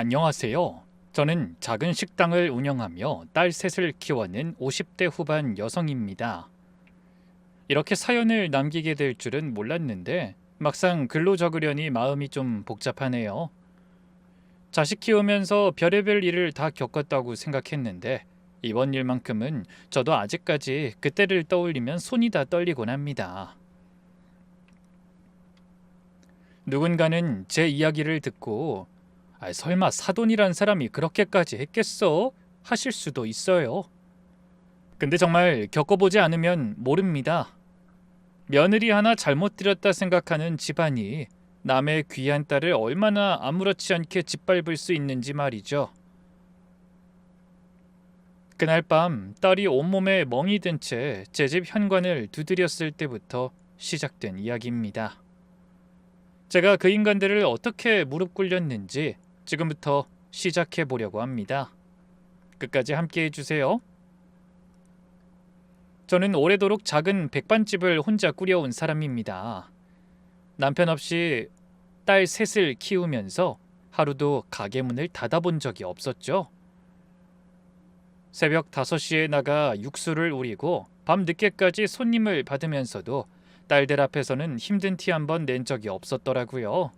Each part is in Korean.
안녕하세요. 저는 작은 식당을 운영하며 딸 셋을 키워낸 50대 후반 여성입니다. 이렇게 사연을 남기게 될 줄은 몰랐는데 막상 글로 적으려니 마음이 좀 복잡하네요. 자식 키우면서 별의별 일을 다 겪었다고 생각했는데 이번 일만큼은 저도 아직까지 그때를 떠올리면 손이 다 떨리곤 합니다. 누군가는 제 이야기를 듣고 설마 사돈이란 사람이 그렇게까지 했겠어? 하실 수도 있어요. 근데 정말 겪어보지 않으면 모릅니다. 며느리 하나 잘못 들였다 생각하는 집안이 남의 귀한 딸을 얼마나 아무렇지 않게 짓밟을 수 있는지 말이죠. 그날 밤 딸이 온몸에 멍이 든 채 제 집 현관을 두드렸을 때부터 시작된 이야기입니다. 제가 그 인간들을 어떻게 무릎 꿇렸는지 지금부터 시작해 보려고 합니다. 끝까지 함께 해주세요. 저는 오래도록 작은 백반집을 혼자 꾸려온 사람입니다. 남편 없이 딸 셋을 키우면서 하루도 가게 문을 닫아본 적이 없었죠. 새벽 5시에 나가 육수를 우리고 밤 늦게까지 손님을 받으면서도 딸들 앞에서는 힘든 티 한 번 낸 적이 없었더라고요.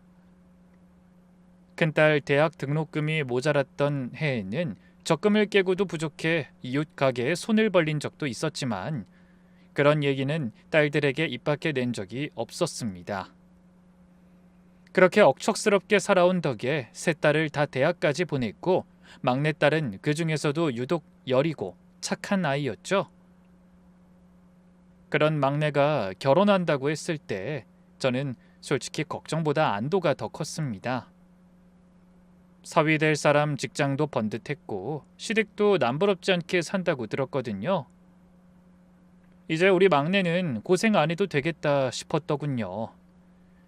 큰딸 대학 등록금이 모자랐던 해에는 적금을 깨고도 부족해 이웃 가게에 손을 벌린 적도 있었지만 그런 얘기는 딸들에게 입 밖에 낸 적이 없었습니다. 그렇게 억척스럽게 살아온 덕에 세 딸을 다 대학까지 보냈고 막내딸은 그 중에서도 유독 여리고 착한 아이였죠. 그런 막내가 결혼한다고 했을 때 저는 솔직히 걱정보다 안도가 더 컸습니다. 사위 될 사람 직장도 번듯했고 시댁도 남부럽지 않게 산다고 들었거든요. 이제 우리 막내는 고생 안 해도 되겠다 싶었더군요.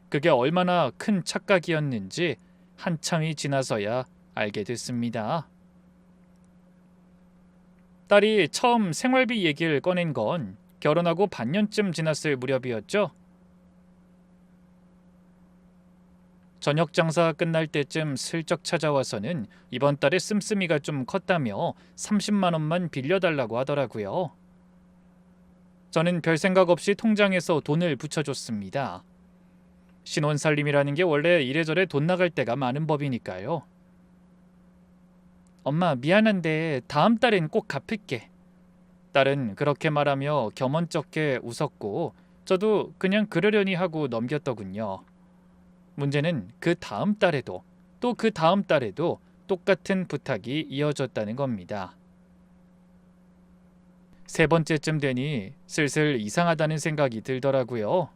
그게 얼마나 큰 착각이었는지 한참이 지나서야 알게 됐습니다. 딸이 처음 생활비 얘기를 꺼낸 건 결혼하고 반년쯤 지났을 무렵이었죠. 저녁 장사 끝날 때쯤 슬쩍 찾아와서는 이번 달에 씀씀이가 좀 컸다며 30만 원만 빌려달라고 하더라고요. 저는 별 생각 없이 통장에서 돈을 붙여줬습니다. 신혼살림이라는 게 원래 이래저래 돈 나갈 때가 많은 법이니까요. 엄마 미안한데 다음 달엔 꼭 갚을게. 딸은 그렇게 말하며 겸언쩍게 웃었고 저도 그냥 그러려니 하고 넘겼더군요. 문제는 그 다음 달에도 또 그 다음 달에도 똑같은 부탁이 이어졌다는 겁니다. 세 번째쯤 되니 슬슬 이상하다는 생각이 들더라고요.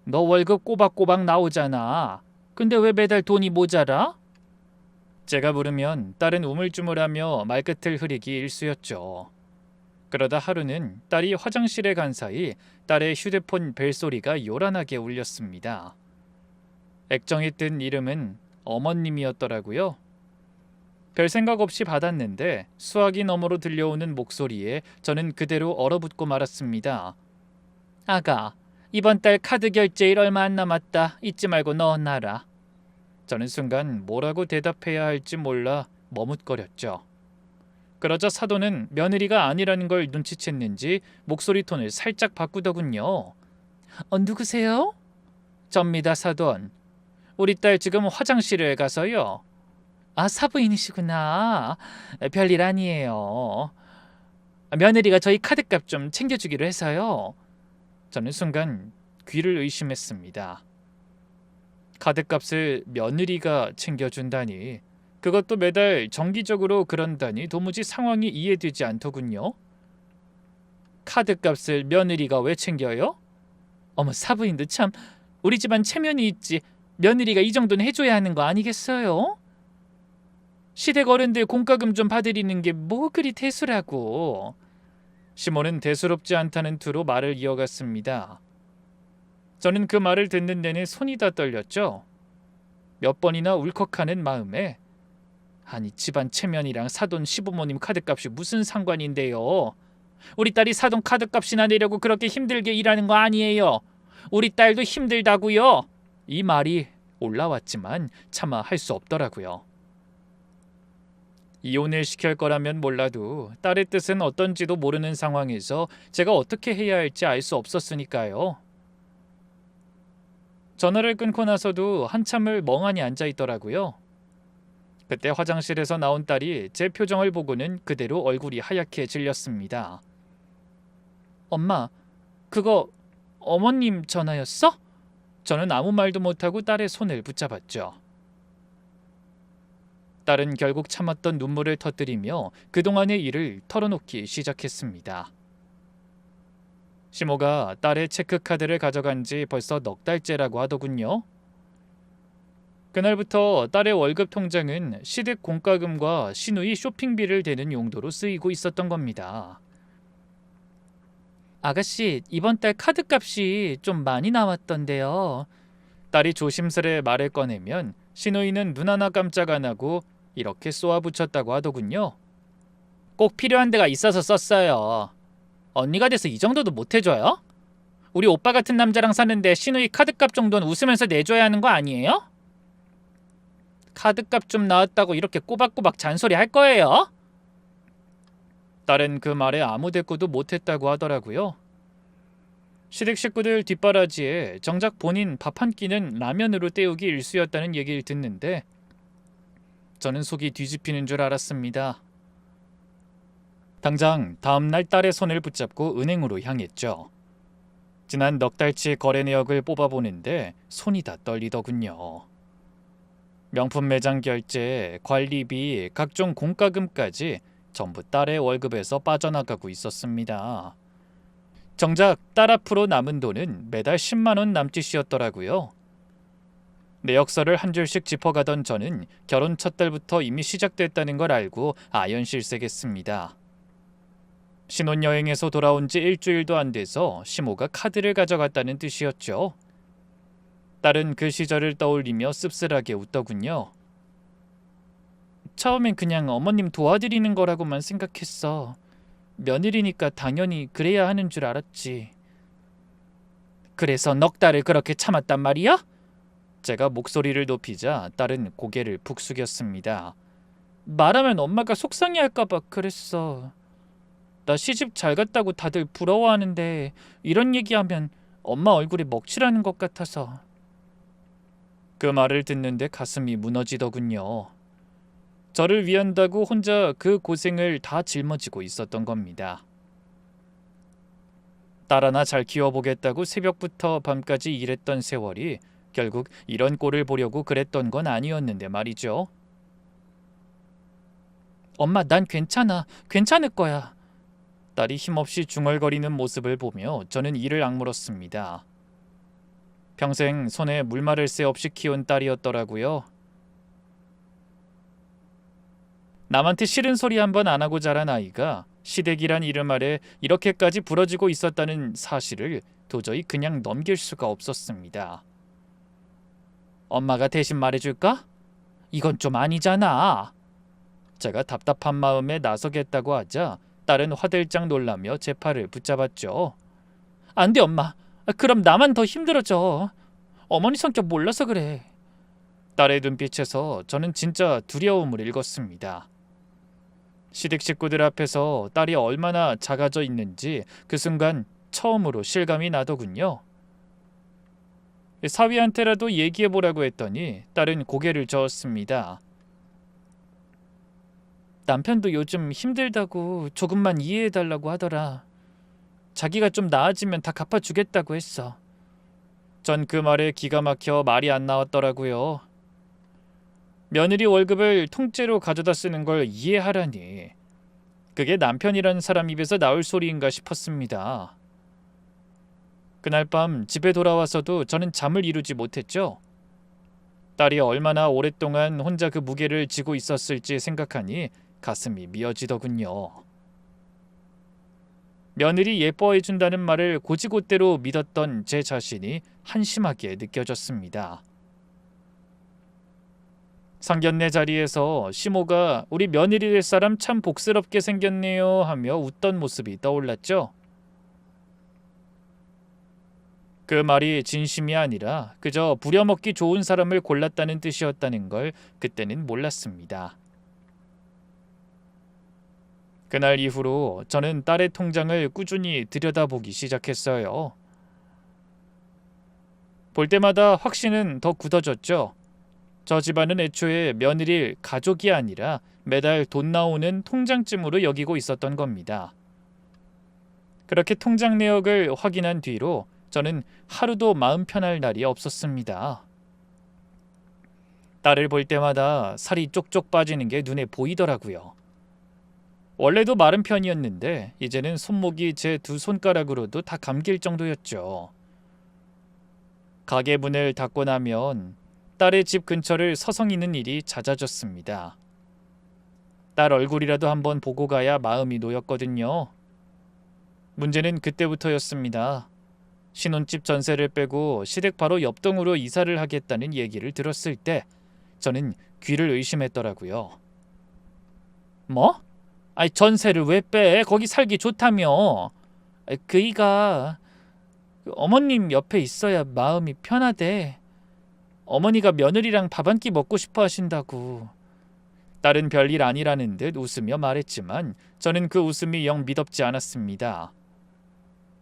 너 월급 꼬박꼬박 나오잖아. 근데 왜 매달 돈이 모자라? 제가 물으면 딸은 우물쭈물하며 말끝을 흐리기 일쑤였죠. 그러다 하루는 딸이 화장실에 간 사이 딸의 휴대폰 벨소리가 요란하게 울렸습니다. 액정이 뜬 이름은 어머님이었더라고요. 별 생각 없이 받았는데 수화기 너머로 들려오는 목소리에 저는 그대로 얼어붙고 말았습니다. 아가, 이번 달 카드 결제일 얼마 안 남았다. 잊지 말고 넣어놔라. 저는 순간 뭐라고 대답해야 할지 몰라 머뭇거렸죠. 그러자 사돈은 며느리가 아니라는 걸 눈치챘는지 목소리 톤을 살짝 바꾸더군요. 누구세요? 접니다, 사돈. 우리 딸 지금 화장실에 가서요. 아, 사부인이시구나. 별일 아니에요. 며느리가 저희 카드값 좀 챙겨주기로 해서요. 저는 순간 귀를 의심했습니다. 카드값을 며느리가 챙겨준다니, 그것도 매달 정기적으로 그런다니 도무지 상황이 이해되지 않더군요. 카드값을 며느리가 왜 챙겨요? 어머, 사부인도 참, 우리 집안 체면이 있지. 며느리가 이 정도는 해줘야 하는 거 아니겠어요? 시댁 어른들 공과금 좀 받으리는 게 뭐 그리 대수라고. 시모는 대수롭지 않다는 투로 말을 이어갔습니다. 저는 그 말을 듣는 내내 손이 다 떨렸죠. 몇 번이나 울컥하는 마음에 아니 집안 체면이랑 사돈 시부모님 카드값이 무슨 상관인데요. 우리 딸이 사돈 카드값이나 내려고 그렇게 힘들게 일하는 거 아니에요. 우리 딸도 힘들다고요. 이 말이 올라왔지만 차마 할 수 없더라고요. 이혼을 시킬 거라면 몰라도 딸의 뜻은 어떤지도 모르는 상황에서 제가 어떻게 해야 할지 알 수 없었으니까요. 전화를 끊고 나서도 한참을 멍하니 앉아 있더라고요. 그때 화장실에서 나온 딸이 제 표정을 보고는 그대로 얼굴이 하얗게 질렸습니다. 엄마, 그거 어머님 전화였어? 저는 아무 말도 못하고 딸의 손을 붙잡았죠. 딸은 결국 참았던 눈물을 터뜨리며 그동안의 일을 털어놓기 시작했습니다. 시모가 딸의 체크카드를 가져간 지 벌써 넉 달째라고 하더군요. 그날부터 딸의 월급 통장은 시댁 공과금과 시누이 쇼핑비를 대는 용도로 쓰이고 있었던 겁니다. 아가씨, 이번 달 카드값이 좀 많이 나왔던데요. 딸이 조심스레 말을 꺼내면 시누이는 눈 하나 깜짝 안 하고 이렇게 쏘아붙였다고 하더군요. 꼭 필요한 데가 있어서 썼어요. 언니가 돼서 이 정도도 못 해줘요? 우리 오빠 같은 남자랑 사는데 시누이 카드값 정도는 웃으면서 내줘야 하는 거 아니에요? 카드값 좀 나왔다고 이렇게 꼬박꼬박 잔소리 할 거예요? 딸은 그 말에 아무 대꾸도 못했다고 하더라고요. 시댁 식구들 뒷바라지에 정작 본인 밥 한 끼는 라면으로 때우기 일쑤였다는 얘기를 듣는데 저는 속이 뒤집히는 줄 알았습니다. 당장 다음날 딸의 손을 붙잡고 은행으로 향했죠. 지난 넉 달치 거래 내역을 뽑아보는데 손이 다 떨리더군요. 명품 매장 결제, 관리비, 각종 공과금까지 전부 딸의 월급에서 빠져나가고 있었습니다. 정작 딸 앞으로 남은 돈은 매달 10만 원 남짓이었더라고요. 내역서를 한 줄씩 짚어가던 저는 결혼 첫 달부터 이미 시작됐다는 걸 알고 아연실색했습니다. 신혼여행에서 돌아온 지 일주일도 안 돼서 시모가 카드를 가져갔다는 뜻이었죠. 딸은 그 시절을 떠올리며 씁쓸하게 웃더군요. 처음엔 그냥 어머님 도와드리는 거라고만 생각했어. 며느리니까 당연히 그래야 하는 줄 알았지. 그래서 넉 달을 그렇게 참았단 말이야? 제가 목소리를 높이자 딸은 고개를 푹 숙였습니다. 말하면 엄마가 속상해할까봐 그랬어. 나 시집 잘 갔다고 다들 부러워하는데 이런 얘기하면 엄마 얼굴이 먹칠하는 것 같아서. 그 말을 듣는데 가슴이 무너지더군요. 저를 위한다고 혼자 그 고생을 다 짊어지고 있었던 겁니다. 딸 하나 잘 키워보겠다고 새벽부터 밤까지 일했던 세월이 결국 이런 꼴을 보려고 그랬던 건 아니었는데 말이죠. 엄마, 난 괜찮아. 괜찮을 거야. 딸이 힘없이 중얼거리는 모습을 보며 저는 이를 악물었습니다. 평생 손에 물마를 새 없이 키운 딸이었더라고요. 남한테 싫은 소리 한 번 안 하고 자란 아이가 시댁이란 이름 아래 이렇게까지 부러지고 있었다는 사실을 도저히 그냥 넘길 수가 없었습니다. 엄마가 대신 말해줄까? 이건 좀 아니잖아. 제가 답답한 마음에 나서겠다고 하자 딸은 화들짝 놀라며 제 팔을 붙잡았죠. 안 돼, 엄마. 그럼 나만 더 힘들어져. 어머니 성격 몰라서 그래. 딸의 눈빛에서 저는 진짜 두려움을 읽었습니다. 시댁 식구들 앞에서 딸이 얼마나 작아져 있는지 그 순간 처음으로 실감이 나더군요. 사위한테라도 얘기해보라고 했더니 딸은 고개를 저었습니다. 남편도 요즘 힘들다고 조금만 이해해달라고 하더라. 자기가 좀 나아지면 다 갚아주겠다고 했어. 전 그 말에 기가 막혀 말이 안 나왔더라고요. 며느리 월급을 통째로 가져다 쓰는 걸 이해하라니. 그게 남편이라는 사람 입에서 나올 소리인가 싶었습니다. 그날 밤 집에 돌아와서도 저는 잠을 이루지 못했죠. 딸이 얼마나 오랫동안 혼자 그 무게를 지고 있었을지 생각하니 가슴이 미어지더군요. 며느리 예뻐해준다는 말을 곧이곧대로 믿었던 제 자신이 한심하게 느껴졌습니다. 상견례 자리에서 시모가 우리 며느리 될 사람 참 복스럽게 생겼네요 하며 웃던 모습이 떠올랐죠. 그 말이 진심이 아니라 그저 부려먹기 좋은 사람을 골랐다는 뜻이었다는 걸 그때는 몰랐습니다. 그날 이후로 저는 딸의 통장을 꾸준히 들여다보기 시작했어요. 볼 때마다 확신은 더 굳어졌죠. 저 집안은 애초에 며느리를 가족이 아니라 매달 돈 나오는 통장쯤으로 여기고 있었던 겁니다. 그렇게 통장 내역을 확인한 뒤로 저는 하루도 마음 편할 날이 없었습니다. 딸을 볼 때마다 살이 쪽쪽 빠지는 게 눈에 보이더라고요. 원래도 마른 편이었는데 이제는 손목이 제 두 손가락으로도 다 감길 정도였죠. 가게 문을 닫고 나면 딸의 집 근처를 서성이는 일이 잦아졌습니다. 딸 얼굴이라도 한번 보고 가야 마음이 놓였거든요. 문제는 그때부터였습니다. 신혼집 전세를 빼고 시댁 바로 옆 동으로 이사를 하겠다는 얘기를 들었을 때 저는 귀를 의심했더라고요. 뭐? 아니 전세를 왜 빼? 거기 살기 좋다며. 그이가 어머님 옆에 있어야 마음이 편하대. 어머니가 며느리랑 밥 한 끼 먹고 싶어 하신다고. 딸은 별일 아니라는 듯 웃으며 말했지만 저는 그 웃음이 영 미덥지 않았습니다.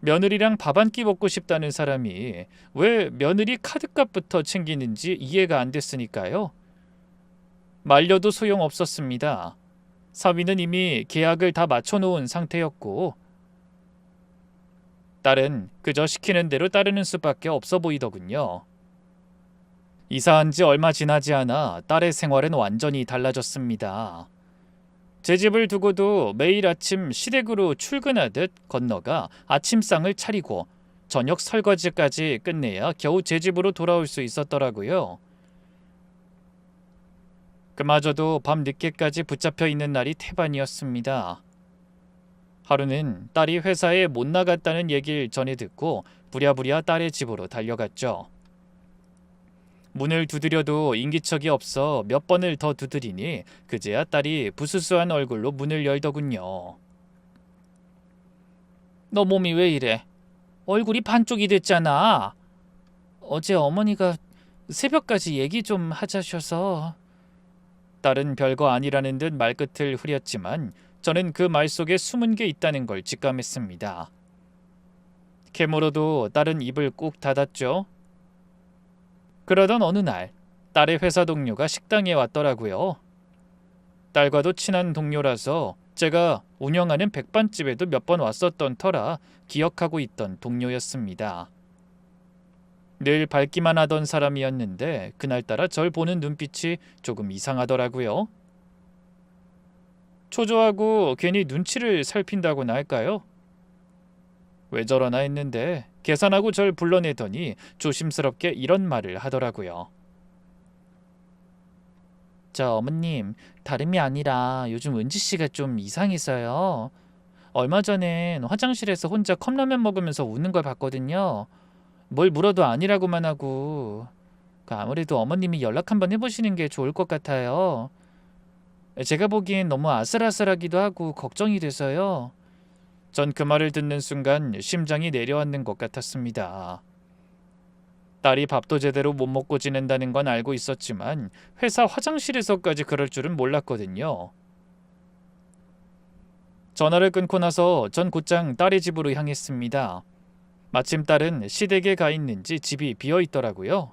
며느리랑 밥 한 끼 먹고 싶다는 사람이 왜 며느리 카드값부터 챙기는지 이해가 안 됐으니까요. 말려도 소용없었습니다. 사위는 이미 계약을 다 맞춰놓은 상태였고 딸은 그저 시키는 대로 따르는 수밖에 없어 보이더군요. 이사한 지 얼마 지나지 않아 딸의 생활은 완전히 달라졌습니다. 제 집을 두고도 매일 아침 시댁으로 출근하듯 건너가 아침상을 차리고 저녁 설거지까지 끝내야 겨우 제 집으로 돌아올 수 있었더라고요. 그마저도 밤 늦게까지 붙잡혀 있는 날이 태반이었습니다. 하루는 딸이 회사에 못 나갔다는 얘기를 전해 듣고 부랴부랴 딸의 집으로 달려갔죠. 문을 두드려도 인기척이 없어 몇 번을 더 두드리니 그제야 딸이 부스스한 얼굴로 문을 열더군요. 너 몸이 왜 이래? 얼굴이 반쪽이 됐잖아. 어제 어머니가 새벽까지 얘기 좀 하자셔서. 딸은 별거 아니라는 듯 말끝을 흐렸지만 저는 그 말 속에 숨은 게 있다는 걸 직감했습니다. 캐물어도 딸은 입을 꾹 닫았죠. 그러던 어느 날 딸의 회사 동료가 식당에 왔더라고요. 딸과도 친한 동료라서 제가 운영하는 백반집에도 몇 번 왔었던 터라 기억하고 있던 동료였습니다. 늘 밝기만 하던 사람이었는데 그날따라 절 보는 눈빛이 조금 이상하더라고요. 초조하고 괜히 눈치를 살핀다고나 할까요? 왜 저러나 했는데 계산하고 절 불러내더니 조심스럽게 이런 말을 하더라고요. 저 어머님, 다름이 아니라 요즘 은지 씨가 좀 이상해서요. 얼마 전엔 화장실에서 혼자 컵라면 먹으면서 우는 걸 봤거든요. 뭘 물어도 아니라고만 하고. 아무래도 어머님이 연락 한번 해보시는 게 좋을 것 같아요. 제가 보기엔 너무 아슬아슬하기도 하고 걱정이 돼서요. 전 그 말을 듣는 순간 심장이 내려앉는 것 같았습니다. 딸이 밥도 제대로 못 먹고 지낸다는 건 알고 있었지만 회사 화장실에서까지 그럴 줄은 몰랐거든요. 전화를 끊고 나서 전 곧장 딸의 집으로 향했습니다. 마침 딸은 시댁에 가 있는지 집이 비어 있더라고요.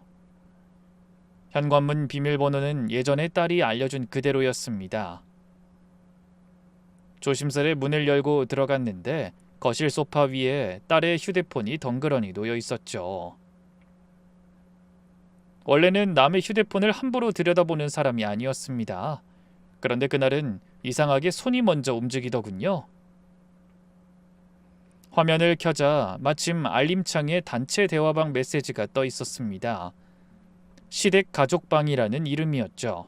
현관문 비밀번호는 예전에 딸이 알려준 그대로였습니다. 조심스레 문을 열고 들어갔는데 거실 소파 위에 딸의 휴대폰이 덩그러니 놓여 있었죠. 원래는 남의 휴대폰을 함부로 들여다보는 사람이 아니었습니다. 그런데 그날은 이상하게 손이 먼저 움직이더군요. 화면을 켜자 마침 알림창에 단체 대화방 메시지가 떠 있었습니다. 시댁 가족방이라는 이름이었죠.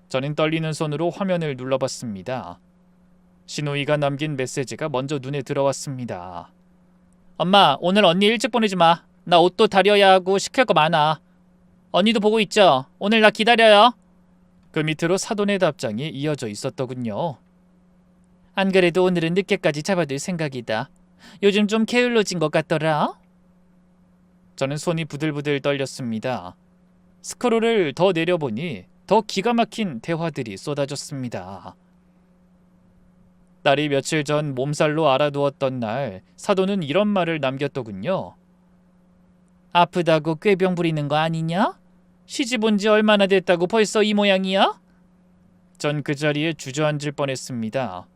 저는 떨리는 손으로 화면을 눌러봤습니다. 신우이가 남긴 메시지가 먼저 눈에 들어왔습니다. 엄마, 오늘 언니 일찍 보내지 마. 나 옷도 다려야 하고 시킬 거 많아. 언니도 보고 있죠? 오늘 나 기다려요. 그 밑으로 사돈의 답장이 이어져 있었더군요. 안 그래도 오늘은 늦게까지 잡아둘 생각이다. 요즘 좀 게을러진 것 같더라. 저는 손이 부들부들 떨렸습니다. 스크롤을 더 내려보니 더 기가 막힌 대화들이 쏟아졌습니다. 딸이 며칠 전 몸살로 알아두었던 날 사돈은 이런 말을 남겼더군요. 아프다고 꾀병 부리는 거 아니냐? 시집 온 지 얼마나 됐다고 벌써 이 모양이야? 전 그 자리에 주저앉을 뻔했습니다.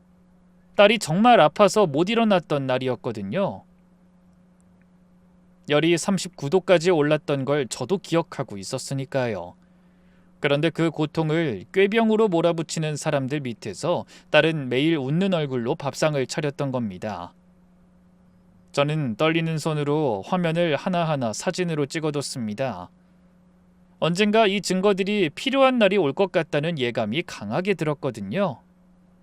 딸이 정말 아파서 못 일어났던 날이었거든요. 열이 39도까지 올랐던 걸 저도 기억하고 있었으니까요. 그런데 그 고통을 꾀병으로 몰아붙이는 사람들 밑에서 딸은 매일 웃는 얼굴로 밥상을 차렸던 겁니다. 저는 떨리는 손으로 화면을 하나하나 사진으로 찍어뒀습니다. 언젠가 이 증거들이 필요한 날이 올 것 같다는 예감이 강하게 들었거든요.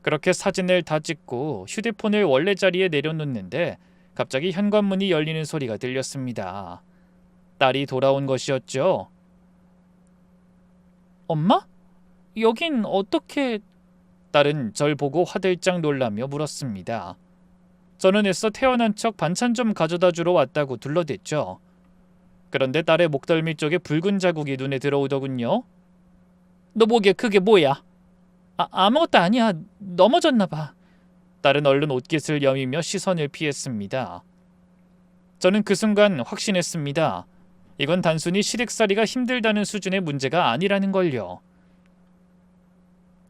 그렇게 사진을 다 찍고 휴대폰을 원래 자리에 내려놓는데 갑자기 현관문이 열리는 소리가 들렸습니다. 딸이 돌아온 것이었죠. 엄마? 여긴 어떻게... 딸은 절 보고 화들짝 놀라며 물었습니다. 저는 애써 태어난 척 반찬 좀 가져다 주러 왔다고 둘러댔죠. 그런데 딸의 목덜미 쪽에 붉은 자국이 눈에 들어오더군요. 너 목에 그게 뭐야? 아무것도 아니야. 넘어졌나 봐. 딸은 얼른 옷깃을 여미며 시선을 피했습니다. 저는 그 순간 확신했습니다. 이건 단순히 시댁살이가 힘들다는 수준의 문제가 아니라는 걸요.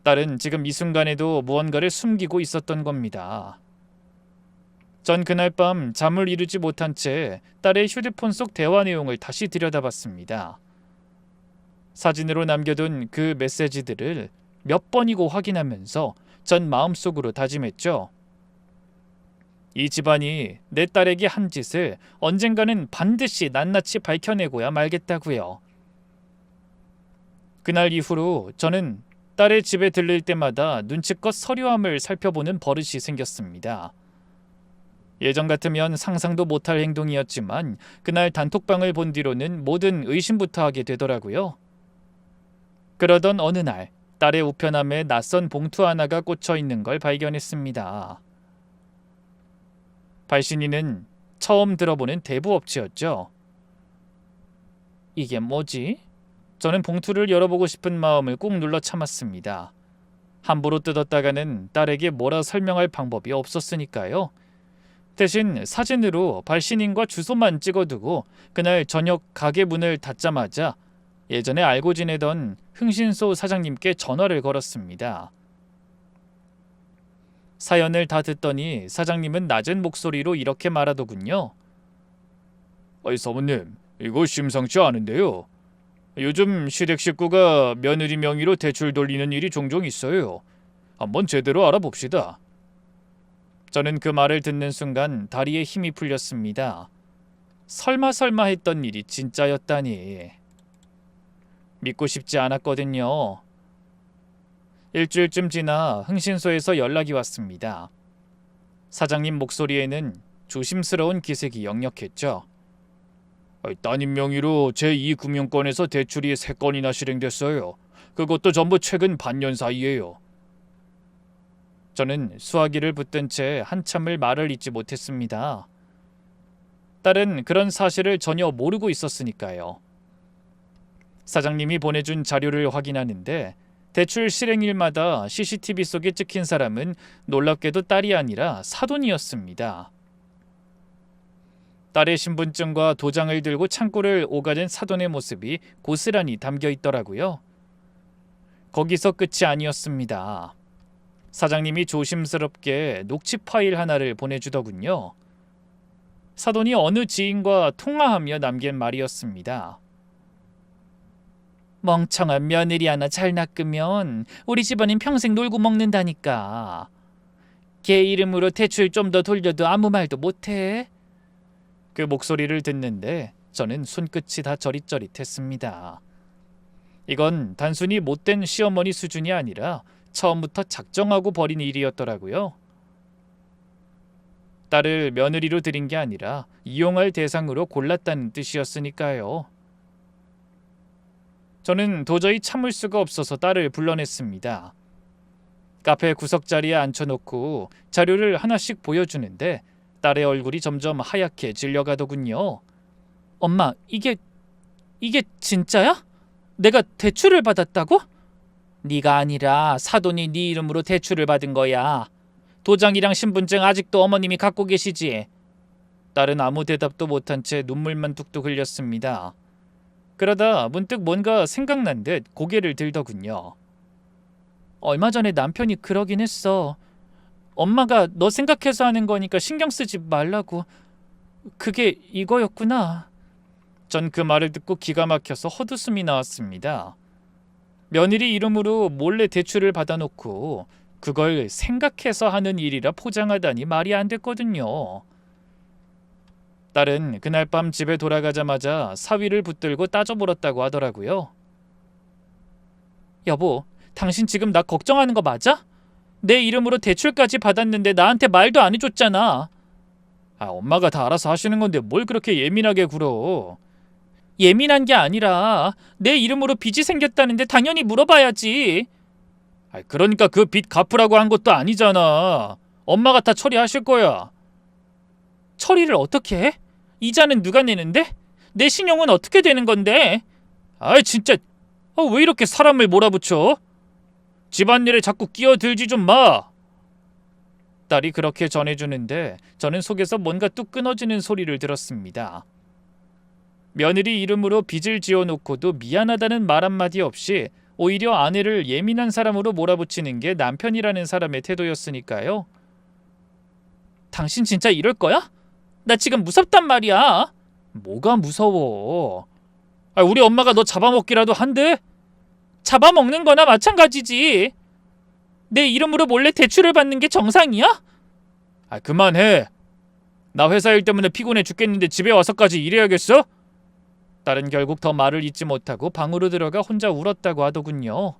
딸은 지금 이 순간에도 무언가를 숨기고 있었던 겁니다. 전 그날 밤 잠을 이루지 못한 채 딸의 휴대폰 속 대화 내용을 다시 들여다봤습니다. 사진으로 남겨둔 그 메시지들을 몇 번이고 확인하면서 전 마음속으로 다짐했죠. 이 집안이 내 딸에게 한 짓을 언젠가는 반드시 낱낱이 밝혀내고야 말겠다고요. 그날 이후로 저는 딸의 집에 들릴 때마다 눈치껏 서류함을 살펴보는 버릇이 생겼습니다. 예전 같으면 상상도 못할 행동이었지만 그날 단톡방을 본 뒤로는 모든 의심부터 하게 되더라고요. 그러던 어느 날 딸의 우편함에 낯선 봉투 하나가 꽂혀 있는 걸 발견했습니다. 발신인은 처음 들어보는 대부업체였죠. 이게 뭐지? 저는 봉투를 열어보고 싶은 마음을 꾹 눌러 참았습니다. 함부로 뜯었다가는 딸에게 뭐라 설명할 방법이 없었으니까요. 대신 사진으로 발신인과 주소만 찍어두고 그날 저녁 가게 문을 닫자마자 예전에 알고 지내던 흥신소 사장님께 전화를 걸었습니다. 사연을 다 듣더니 사장님은 낮은 목소리로 이렇게 말하더군요. 사모님, 이거 심상치 않은데요. 요즘 시댁 식구가 며느리 명의로 대출 돌리는 일이 종종 있어요. 한번 제대로 알아봅시다. 저는 그 말을 듣는 순간 다리에 힘이 풀렸습니다. 설마 했던 일이 진짜였다니. 믿고 싶지 않았거든요. 일주일쯤 지나 흥신소에서 연락이 왔습니다. 사장님 목소리에는 조심스러운 기색이 역력했죠. 따님 명의로 제2금융권에서 대출이 3건이나 실행됐어요. 그것도 전부 최근 반년 사이에요. 저는 수화기를 붙든 채 한참을 말을 잇지 못했습니다. 딸은 그런 사실을 전혀 모르고 있었으니까요. 사장님이 보내준 자료를 확인하는데 대출 실행일마다 CCTV 속에 찍힌 사람은 놀랍게도 딸이 아니라 사돈이었습니다. 딸의 신분증과 도장을 들고 창고를 오가는 사돈의 모습이 고스란히 담겨 있더라고요. 거기서 끝이 아니었습니다. 사장님이 조심스럽게 녹취 파일 하나를 보내주더군요. 사돈이 어느 지인과 통화하며 남긴 말이었습니다. 멍청한 며느리 하나 잘 낚으면 우리 집안은 평생 놀고 먹는다니까. 걔 이름으로 대출 좀 더 돌려도 아무 말도 못해. 그 목소리를 듣는데 저는 손끝이 다 저릿저릿했습니다. 이건 단순히 못된 시어머니 수준이 아니라 처음부터 작정하고 벌인 일이었더라고요. 딸을 며느리로 들인 게 아니라 이용할 대상으로 골랐다는 뜻이었으니까요. 저는 도저히 참을 수가 없어서 딸을 불러냈습니다. 카페 구석자리에 앉혀놓고 자료를 하나씩 보여주는데 딸의 얼굴이 점점 하얗게 질려가더군요. 엄마, 이게 진짜야? 내가 대출을 받았다고? 네가 아니라 사돈이 네 이름으로 대출을 받은 거야. 도장이랑 신분증 아직도 어머님이 갖고 계시지? 딸은 아무 대답도 못한 채 눈물만 뚝뚝 흘렸습니다. 그러다 문득 뭔가 생각난 듯 고개를 들더군요. 얼마 전에 남편이 그러긴 했어. 엄마가 너 생각해서 하는 거니까 신경 쓰지 말라고. 그게 이거였구나. 전 그 말을 듣고 기가 막혀서 헛웃음이 나왔습니다. 며느리 이름으로 몰래 대출을 받아놓고 그걸 생각해서 하는 일이라 포장하다니 말이 안 됐거든요. 딸은 그날 밤 집에 돌아가자마자 사위를 붙들고 따져물었다고 하더라고요. 여보, 당신 지금 나 걱정하는 거 맞아? 내 이름으로 대출까지 받았는데 나한테 말도 안 해줬잖아. 엄마가 다 알아서 하시는 건데 뭘 그렇게 예민하게 굴어. 예민한 게 아니라 내 이름으로 빚이 생겼다는데 당연히 물어봐야지. 그러니까 그 빚 갚으라고 한 것도 아니잖아. 엄마가 다 처리하실 거야. 처리를 어떻게 해? 이자는 누가 내는데? 내 신용은 어떻게 되는 건데? 진짜 왜 이렇게 사람을 몰아붙여? 집안일에 자꾸 끼어들지 좀 마. 딸이 그렇게 전해주는데 저는 속에서 뭔가 뚝 끊어지는 소리를 들었습니다. 며느리 이름으로 빚을 지어놓고도 미안하다는 말 한마디 없이 오히려 아내를 예민한 사람으로 몰아붙이는 게 남편이라는 사람의 태도였으니까요. 당신 진짜 이럴 거야? 나 지금 무섭단 말이야. 뭐가 무서워? 우리 엄마가 너 잡아먹기라도 한대? 잡아먹는 거나 마찬가지지. 내 이름으로 몰래 대출을 받는 게 정상이야? 그만해. 나 회사 일 때문에 피곤해 죽겠는데 집에 와서까지 일해야겠어? 딸은 결국 더 말을 잇지 못하고 방으로 들어가 혼자 울었다고 하더군요.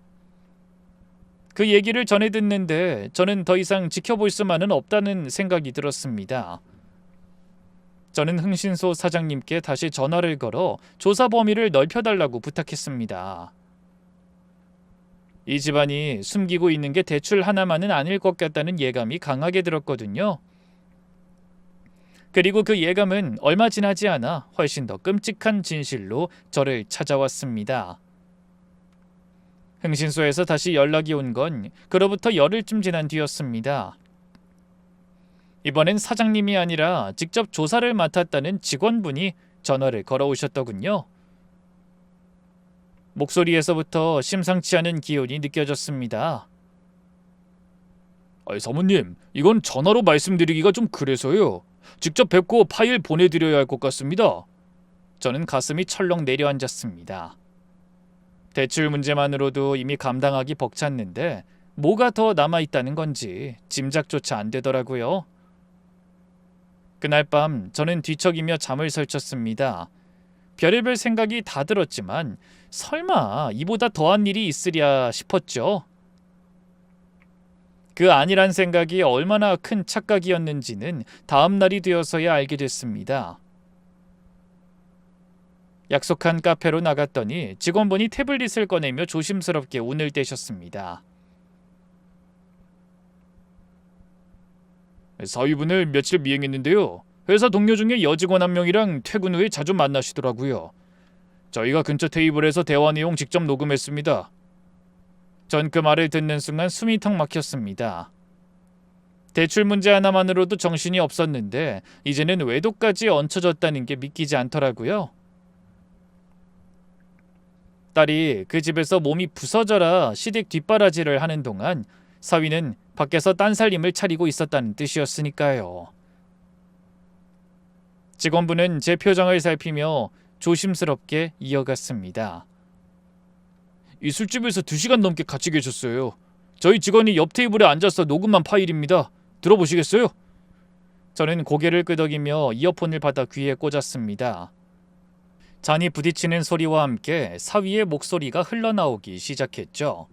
그 얘기를 전해 듣는데 저는 더 이상 지켜볼 수만은 없다는 생각이 들었습니다. 저는 흥신소 사장님께 다시 전화를 걸어 조사 범위를 넓혀달라고 부탁했습니다. 이 집안이 숨기고 있는 게 대출 하나만은 아닐 것 같다는 예감이 강하게 들었거든요. 그리고 그 예감은 얼마 지나지 않아 훨씬 더 끔찍한 진실로 저를 찾아왔습니다. 흥신소에서 다시 연락이 온 건 그로부터 열흘쯤 지난 뒤였습니다. 이번엔 사장님이 아니라 직접 조사를 맡았다는 직원분이 전화를 걸어오셨더군요. 목소리에서부터 심상치 않은 기운이 느껴졌습니다. 사모님, 이건 전화로 말씀드리기가 좀 그래서요. 직접 뵙고 파일 보내드려야 할 것 같습니다. 저는 가슴이 철렁 내려앉았습니다. 대출 문제만으로도 이미 감당하기 벅찼는데 뭐가 더 남아있다는 건지 짐작조차 안 되더라고요. 그날 밤 저는 뒤척이며 잠을 설쳤습니다. 별의별 생각이 다 들었지만 설마 이보다 더한 일이 있으랴 싶었죠. 그 아니란 생각이 얼마나 큰 착각이었는지는 다음 날이 되어서야 알게 됐습니다. 약속한 카페로 나갔더니 직원분이 태블릿을 꺼내며 조심스럽게 운을 떼셨습니다. 사위분을 며칠 미행했는데요. 회사 동료 중에 여직원 한 명이랑 퇴근 후에 자주 만나시더라고요. 저희가 근처 테이블에서 대화 내용 직접 녹음했습니다. 전 그 말을 듣는 순간 숨이 턱 막혔습니다. 대출 문제 하나만으로도 정신이 없었는데 이제는 외도까지 얹혀졌다는 게 믿기지 않더라고요. 딸이 그 집에서 몸이 부서져라 시댁 뒷바라지를 하는 동안 사위는 밖에서 딴살림을 차리고 있었다는 뜻이었으니까요. 직원분은 제 표정을 살피며 조심스럽게 이어갔습니다. 이 술집에서 2시간 넘게 같이 계셨어요. 저희 직원이 옆 테이블에 앉아서 녹음한 파일입니다. 들어보시겠어요? 저는 고개를 끄덕이며 이어폰을 받아 귀에 꽂았습니다. 잔이 부딪히는 소리와 함께 사위의 목소리가 흘러나오기 시작했죠.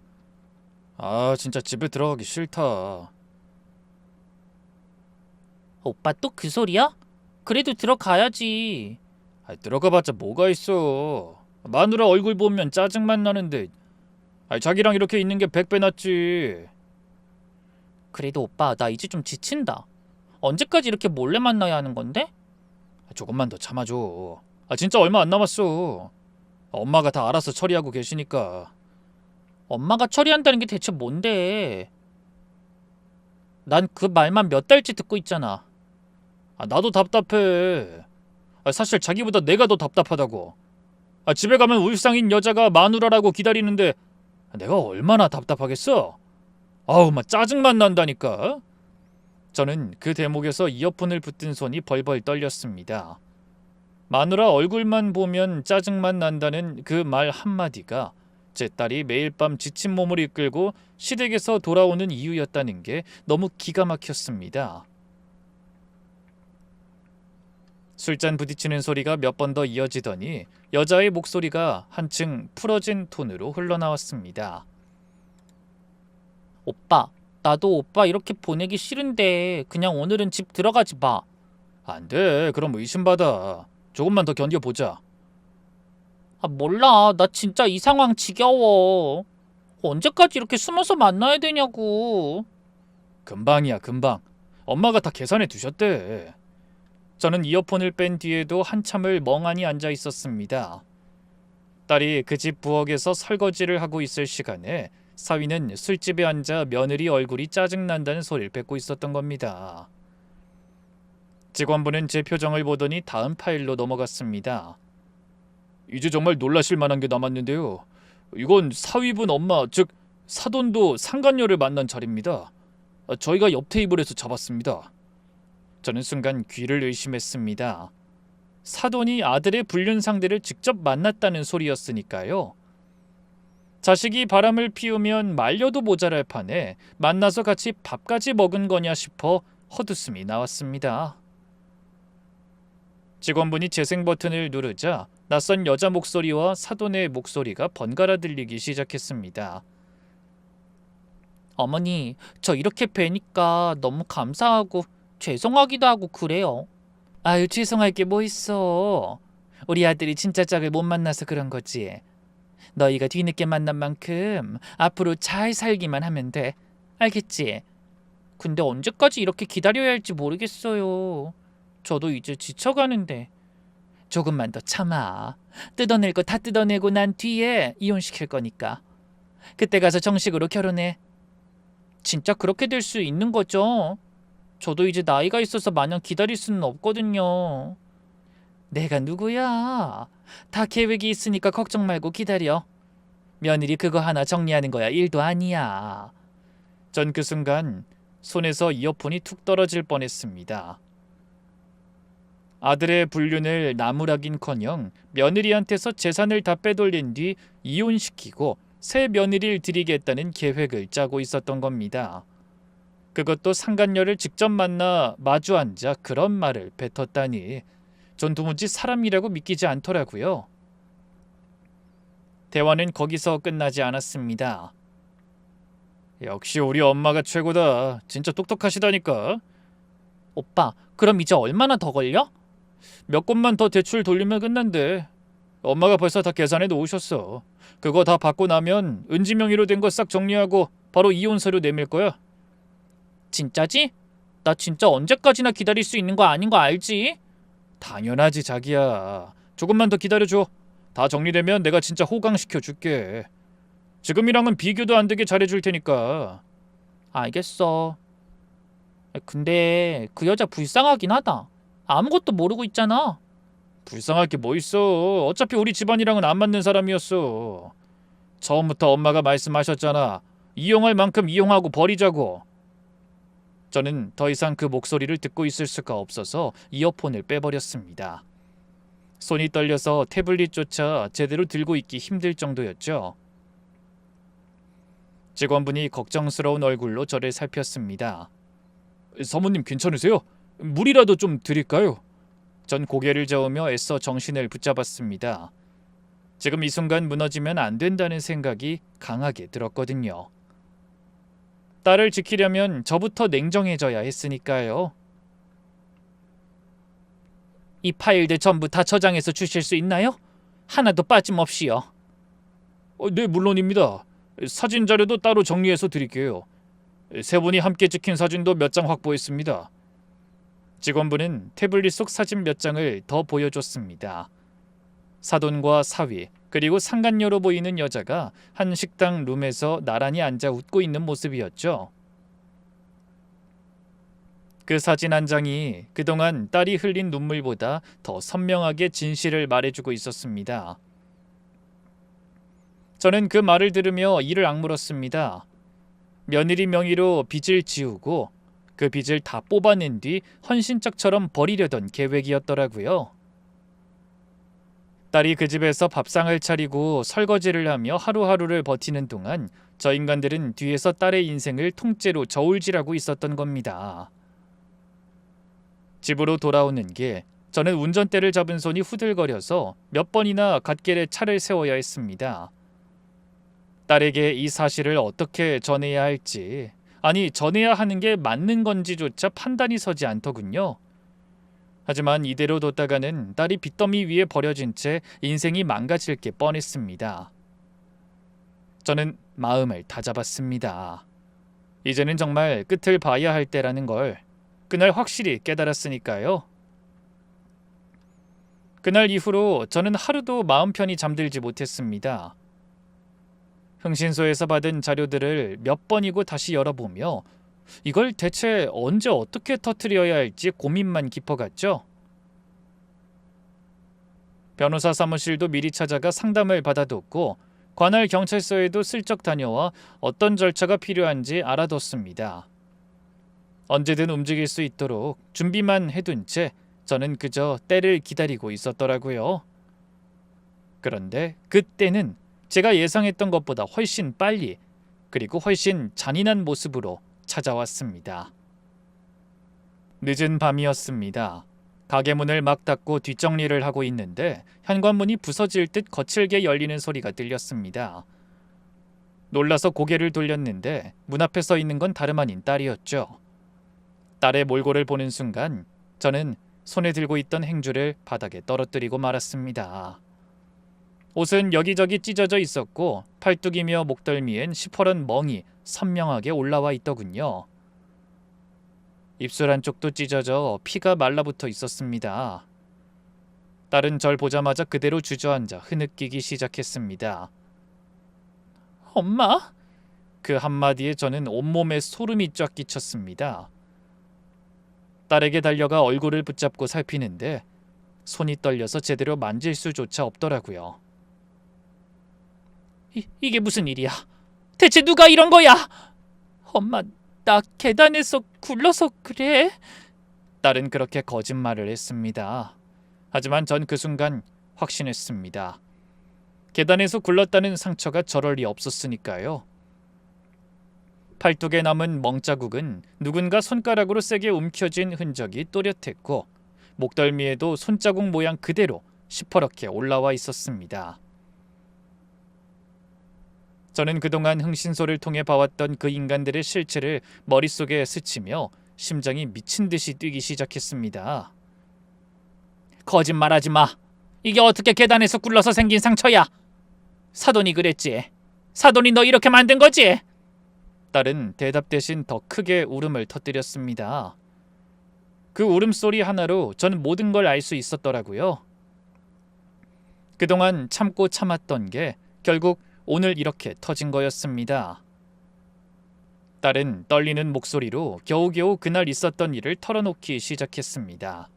진짜 집에 들어가기 싫다. 오빠 또 그 소리야? 그래도 들어가야지. 들어가봤자 뭐가 있어. 마누라 얼굴 보면 짜증만 나는데. 자기랑 이렇게 있는 게 100배 낫지. 그래도 오빠 나 이제 좀 지친다. 언제까지 이렇게 몰래 만나야 하는 건데? 조금만 더 참아줘. 진짜 얼마 안 남았어. 엄마가 다 알아서 처리하고 계시니까. 엄마가 처리한다는 게 대체 뭔데? 난 그 말만 몇 달째 듣고 있잖아. 나도 답답해. 사실 자기보다 내가 더 답답하다고. 집에 가면 울상인 여자가 마누라라고 기다리는데 내가 얼마나 답답하겠어? 아우, 막 짜증만 난다니까. 저는 그 대목에서 이어폰을 붙든 손이 벌벌 떨렸습니다. 마누라 얼굴만 보면 짜증만 난다는 그 말 한마디가 제 딸이 매일 밤 지친 몸을 이끌고 시댁에서 돌아오는 이유였다는 게 너무 기가 막혔습니다. 술잔 부딪히는 소리가 몇 번 더 이어지더니 여자의 목소리가 한층 풀어진 톤으로 흘러나왔습니다. 오빠, 나도 오빠 이렇게 보내기 싫은데 그냥 오늘은 집 들어가지 마. 안 돼, 그럼 의심받아. 조금만 더 견뎌보자. 몰라, 나 진짜 이 상황 지겨워. 언제까지 이렇게 숨어서 만나야 되냐고. 금방이야, 금방. 엄마가 다 계산해 두셨대. 저는 이어폰을 뺀 뒤에도 한참을 멍하니 앉아 있었습니다. 딸이 그 집 부엌에서 설거지를 하고 있을 시간에 사위는 술집에 앉아 며느리 얼굴이 짜증난다는 소리를 뱉고 있었던 겁니다. 직원분은 제 표정을 보더니 다음 파일로 넘어갔습니다. 이제 정말 놀라실 만한 게 남았는데요. 이건 사위분 엄마, 즉 사돈도 상간녀를 만난 자리입니다. 저희가 옆 테이블에서 잡았습니다. 저는 순간 귀를 의심했습니다. 사돈이 아들의 불륜 상대를 직접 만났다는 소리였으니까요. 자식이 바람을 피우면 말려도 모자랄 판에 만나서 같이 밥까지 먹은 거냐 싶어 헛웃음이 나왔습니다. 직원분이 재생 버튼을 누르자 낯선 여자 목소리와 사돈의 목소리가 번갈아 들리기 시작했습니다. 어머니, 저 이렇게 뵈니까 너무 감사하고 죄송하기도 하고 그래요. 아유, 죄송할 게 뭐 있어. 우리 아들이 진짜 짝을 못 만나서 그런 거지. 너희가 뒤늦게 만난 만큼 앞으로 잘 살기만 하면 돼. 알겠지? 근데 언제까지 이렇게 기다려야 할지 모르겠어요. 저도 이제 지쳐가는데. 조금만 더 참아. 뜯어낼 거 다 뜯어내고 난 뒤에 이혼시킬 거니까. 그때 가서 정식으로 결혼해. 진짜 그렇게 될 수 있는 거죠? 저도 이제 나이가 있어서 마냥 기다릴 수는 없거든요. 내가 누구야? 다 계획이 있으니까 걱정 말고 기다려. 며느리 그거 하나 정리하는 거야 일도 아니야. 전 그 순간 손에서 이어폰이 툭 떨어질 뻔했습니다. 아들의 불륜을 나무라긴커녕 며느리한테서 재산을 다 빼돌린 뒤 이혼시키고 새 며느리를 들이겠다는 계획을 짜고 있었던 겁니다. 그것도 상간녀를 직접 만나 마주 앉아 그런 말을 뱉었다니 전 도무지 사람이라고 믿기지 않더라고요. 대화는 거기서 끝나지 않았습니다. 역시 우리 엄마가 최고다. 진짜 똑똑하시다니까. 오빠, 그럼 이제 얼마나 더 걸려? 몇 곳만 더 대출 돌리면 끝난대. 엄마가 벌써 다 계산해 놓으셨어. 그거 다 받고 나면 은지 명의로 된 거 싹 정리하고 바로 이혼 서류 내밀 거야. 진짜지? 나 진짜 언제까지나 기다릴 수 있는 거 아닌 거 알지? 당연하지 자기야. 조금만 더 기다려줘. 다 정리되면 내가 진짜 호강시켜 줄게. 지금이랑은 비교도 안 되게 잘해줄 테니까. 알겠어. 근데 그 여자 불쌍하긴 하다. 아무것도 모르고 있잖아. 불쌍할 게 뭐 있어. 어차피 우리 집안이랑은 안 맞는 사람이었어. 처음부터 엄마가 말씀하셨잖아. 이용할 만큼 이용하고 버리자고. 저는 더 이상 그 목소리를 듣고 있을 수가 없어서 이어폰을 빼버렸습니다. 손이 떨려서 태블릿조차 제대로 들고 있기 힘들 정도였죠. 직원분이 걱정스러운 얼굴로 저를 살폈습니다. 사모님 괜찮으세요? 물이라도 좀 드릴까요? 전 고개를 저으며 애써 정신을 붙잡았습니다. 지금 이 순간 무너지면 안 된다는 생각이 강하게 들었거든요. 딸을 지키려면 저부터 냉정해져야 했으니까요. 이 파일들 전부 다 저장해서 주실 수 있나요? 하나도 빠짐없이요. 네, 물론입니다. 사진 자료도 따로 정리해서 드릴게요. 세 분이 함께 찍힌 사진도 몇 장 확보했습니다. 직원분은 태블릿 속 사진 몇 장을 더 보여줬습니다. 사돈과 사위 그리고 상간녀로 보이는 여자가 한 식당 룸에서 나란히 앉아 웃고 있는 모습이었죠. 그 사진 한 장이 그동안 딸이 흘린 눈물보다 더 선명하게 진실을 말해주고 있었습니다. 저는 그 말을 들으며 이를 악물었습니다. 며느리 명의로 빚을 지우고 그 빚을 다 뽑아낸 뒤 헌신짝처럼 버리려던 계획이었더라고요. 딸이 그 집에서 밥상을 차리고 설거지를 하며 하루하루를 버티는 동안 저 인간들은 뒤에서 딸의 인생을 통째로 저울질하고 있었던 겁니다. 집으로 돌아오는 길, 저는 운전대를 잡은 손이 후들거려서 몇 번이나 갓길에 차를 세워야 했습니다. 딸에게 이 사실을 어떻게 전해야 할지, 아니 전해야 하는 게 맞는 건지조차 판단이 서지 않더군요. 하지만 이대로 뒀다가는 딸이 빚더미 위에 버려진 채 인생이 망가질 게 뻔했습니다. 저는 마음을 다잡았습니다. 이제는 정말 끝을 봐야 할 때라는 걸 그날 확실히 깨달았으니까요. 그날 이후로 저는 하루도 마음 편히 잠들지 못했습니다. 흥신소에서 받은 자료들을 몇 번이고 다시 열어보며 이걸 대체 언제 어떻게 터뜨려야 할지 고민만 깊어갔죠. 변호사 사무실도 미리 찾아가 상담을 받아뒀고 관할 경찰서에도 슬쩍 다녀와 어떤 절차가 필요한지 알아뒀습니다. 언제든 움직일 수 있도록 준비만 해둔 채 저는 그저 때를 기다리고 있었더라고요. 그런데 그때는 제가 예상했던 것보다 훨씬 빨리 그리고 훨씬 잔인한 모습으로 찾아왔습니다. 늦은 밤이었습니다. 가게 문을 막 닫고 뒷정리를 하고 있는데 현관문이 부서질 듯 거칠게 열리는 소리가 들렸습니다. 놀라서 고개를 돌렸는데 문 앞에 서 있는 건 다름 아닌 딸이었죠. 딸의 몰골을 보는 순간 저는 손에 들고 있던 행주를 바닥에 떨어뜨리고 말았습니다. 옷은 여기저기 찢어져 있었고 팔뚝이며 목덜미엔 시퍼런 멍이 선명하게 올라와 있더군요. 입술 한쪽도 찢어져 피가 말라붙어 있었습니다. 딸은 절 보자마자 그대로 주저앉아 흐느끼기 시작했습니다. 엄마? 그 한마디에 저는 온몸에 소름이 쫙 끼쳤습니다. 딸에게 달려가 얼굴을 붙잡고 살피는데 손이 떨려서 제대로 만질 수조차 없더라고요. 이게 무슨 일이야? 대체 누가 이런 거야? 엄마, 나 계단에서 굴러서 그래? 딸은 그렇게 거짓말을 했습니다. 하지만 전 그 순간 확신했습니다. 계단에서 굴렀다는 상처가 저럴 리 없었으니까요. 팔뚝에 남은 멍자국은 누군가 손가락으로 세게 움켜쥔 흔적이 또렷했고 목덜미에도 손자국 모양 그대로 시퍼렇게 올라와 있었습니다. 저는 그동안 흥신소를 통해 봐왔던 그 인간들의 실체를 머릿속에 스치며 심장이 미친 듯이 뛰기 시작했습니다. 거짓말하지 마. 이게 어떻게 계단에서 굴러서 생긴 상처야? 사돈이 그랬지. 사돈이 너 이렇게 만든 거지? 딸은 대답 대신 더 크게 울음을 터뜨렸습니다. 그 울음소리 하나로 저는 모든 걸 알 수 있었더라고요. 그동안 참고 참았던 게 결국 오늘 이렇게 터진 거였습니다. 딸은 떨리는 목소리로 겨우겨우 그날 있었던 일을 털어놓기 시작했습니다.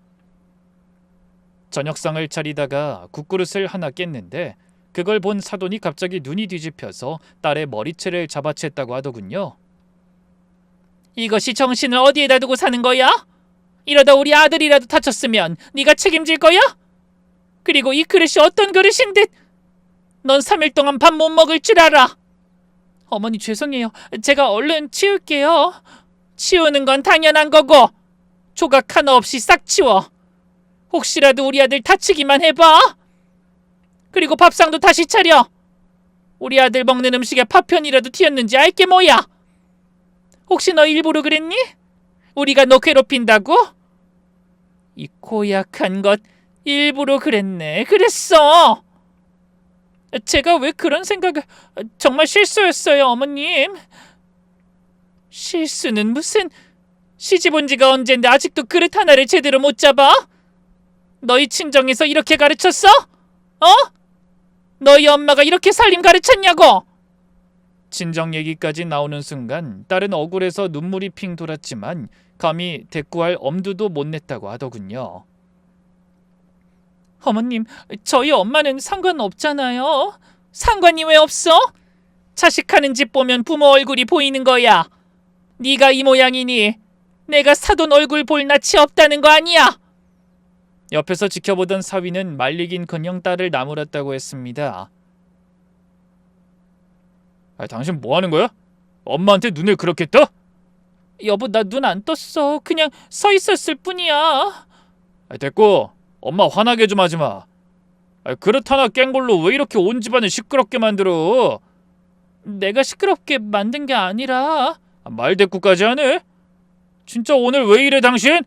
저녁상을 차리다가 국그릇을 하나 깼는데 그걸 본 사돈이 갑자기 눈이 뒤집혀서 딸의 머리채를 잡아챘다고 하더군요. 이것이 정신을 어디에다 두고 사는 거야? 이러다 우리 아들이라도 다쳤으면 네가 책임질 거야? 그리고 이 그릇이 어떤 그릇인데 넌 3일 동안 밥 못 먹을 줄 알아. 어머니 죄송해요. 제가 얼른 치울게요. 치우는 건 당연한 거고 조각 하나 없이 싹 치워. 혹시라도 우리 아들 다치기만 해봐. 그리고 밥상도 다시 차려. 우리 아들 먹는 음식에 파편이라도 튀었는지 알게 뭐야. 혹시 너 일부러 그랬니? 우리가 너 괴롭힌다고? 이 고약한 것 일부러 그랬네. 그랬어. 제가 왜 그런 생각을... 정말 실수였어요, 어머님. 실수는 무슨... 시집 온 지가 언젠데 아직도 그릇 하나를 제대로 못 잡아? 너희 친정에서 이렇게 가르쳤어? 어? 너희 엄마가 이렇게 살림 가르쳤냐고? 친정 얘기까지 나오는 순간 딸은 억울해서 눈물이 핑 돌았지만 감히 대꾸할 엄두도 못 냈다고 하더군요. 어머님, 저희 엄마는 상관없잖아요. 상관이 왜 없어? 자식하는 집 보면 부모 얼굴이 보이는 거야. 네가 이 모양이니 내가 사돈 얼굴 볼 낯이 없다는 거 아니야? 옆에서 지켜보던 사위는 말리긴커녕 딸을 나무랐다고 했습니다. 당신 뭐 하는 거야? 엄마한테 눈을 그렇게 떠? 여보, 나 눈 안 떴어. 그냥 서 있었을 뿐이야. 됐고, 엄마 화나게 좀 하지 마. 그릇 하나 깬 걸로 왜 이렇게 온 집안을 시끄럽게 만들어? 내가 시끄럽게 만든 게 아니라. 말대꾸까지 하네? 진짜 오늘 왜 이래 당신?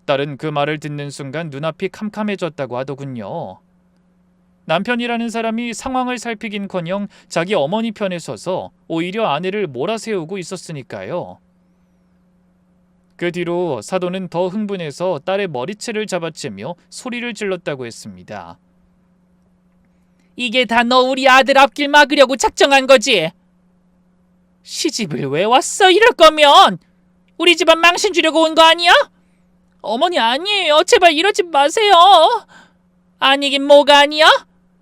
딸은 그 말을 듣는 순간 눈앞이 캄캄해졌다고 하더군요. 남편이라는 사람이 상황을 살피긴커녕 자기 어머니 편에 서서 오히려 아내를 몰아세우고 있었으니까요. 그 뒤로 사돈은 더 흥분해서 딸의 머리채를 잡아채며 소리를 질렀다고 했습니다. 이게 다 너 우리 아들 앞길 막으려고 작정한 거지? 시집을 왜 왔어 이럴 거면? 우리 집안 망신 주려고 온 거 아니야? 어머니 아니에요. 제발 이러지 마세요. 아니긴 뭐가 아니야?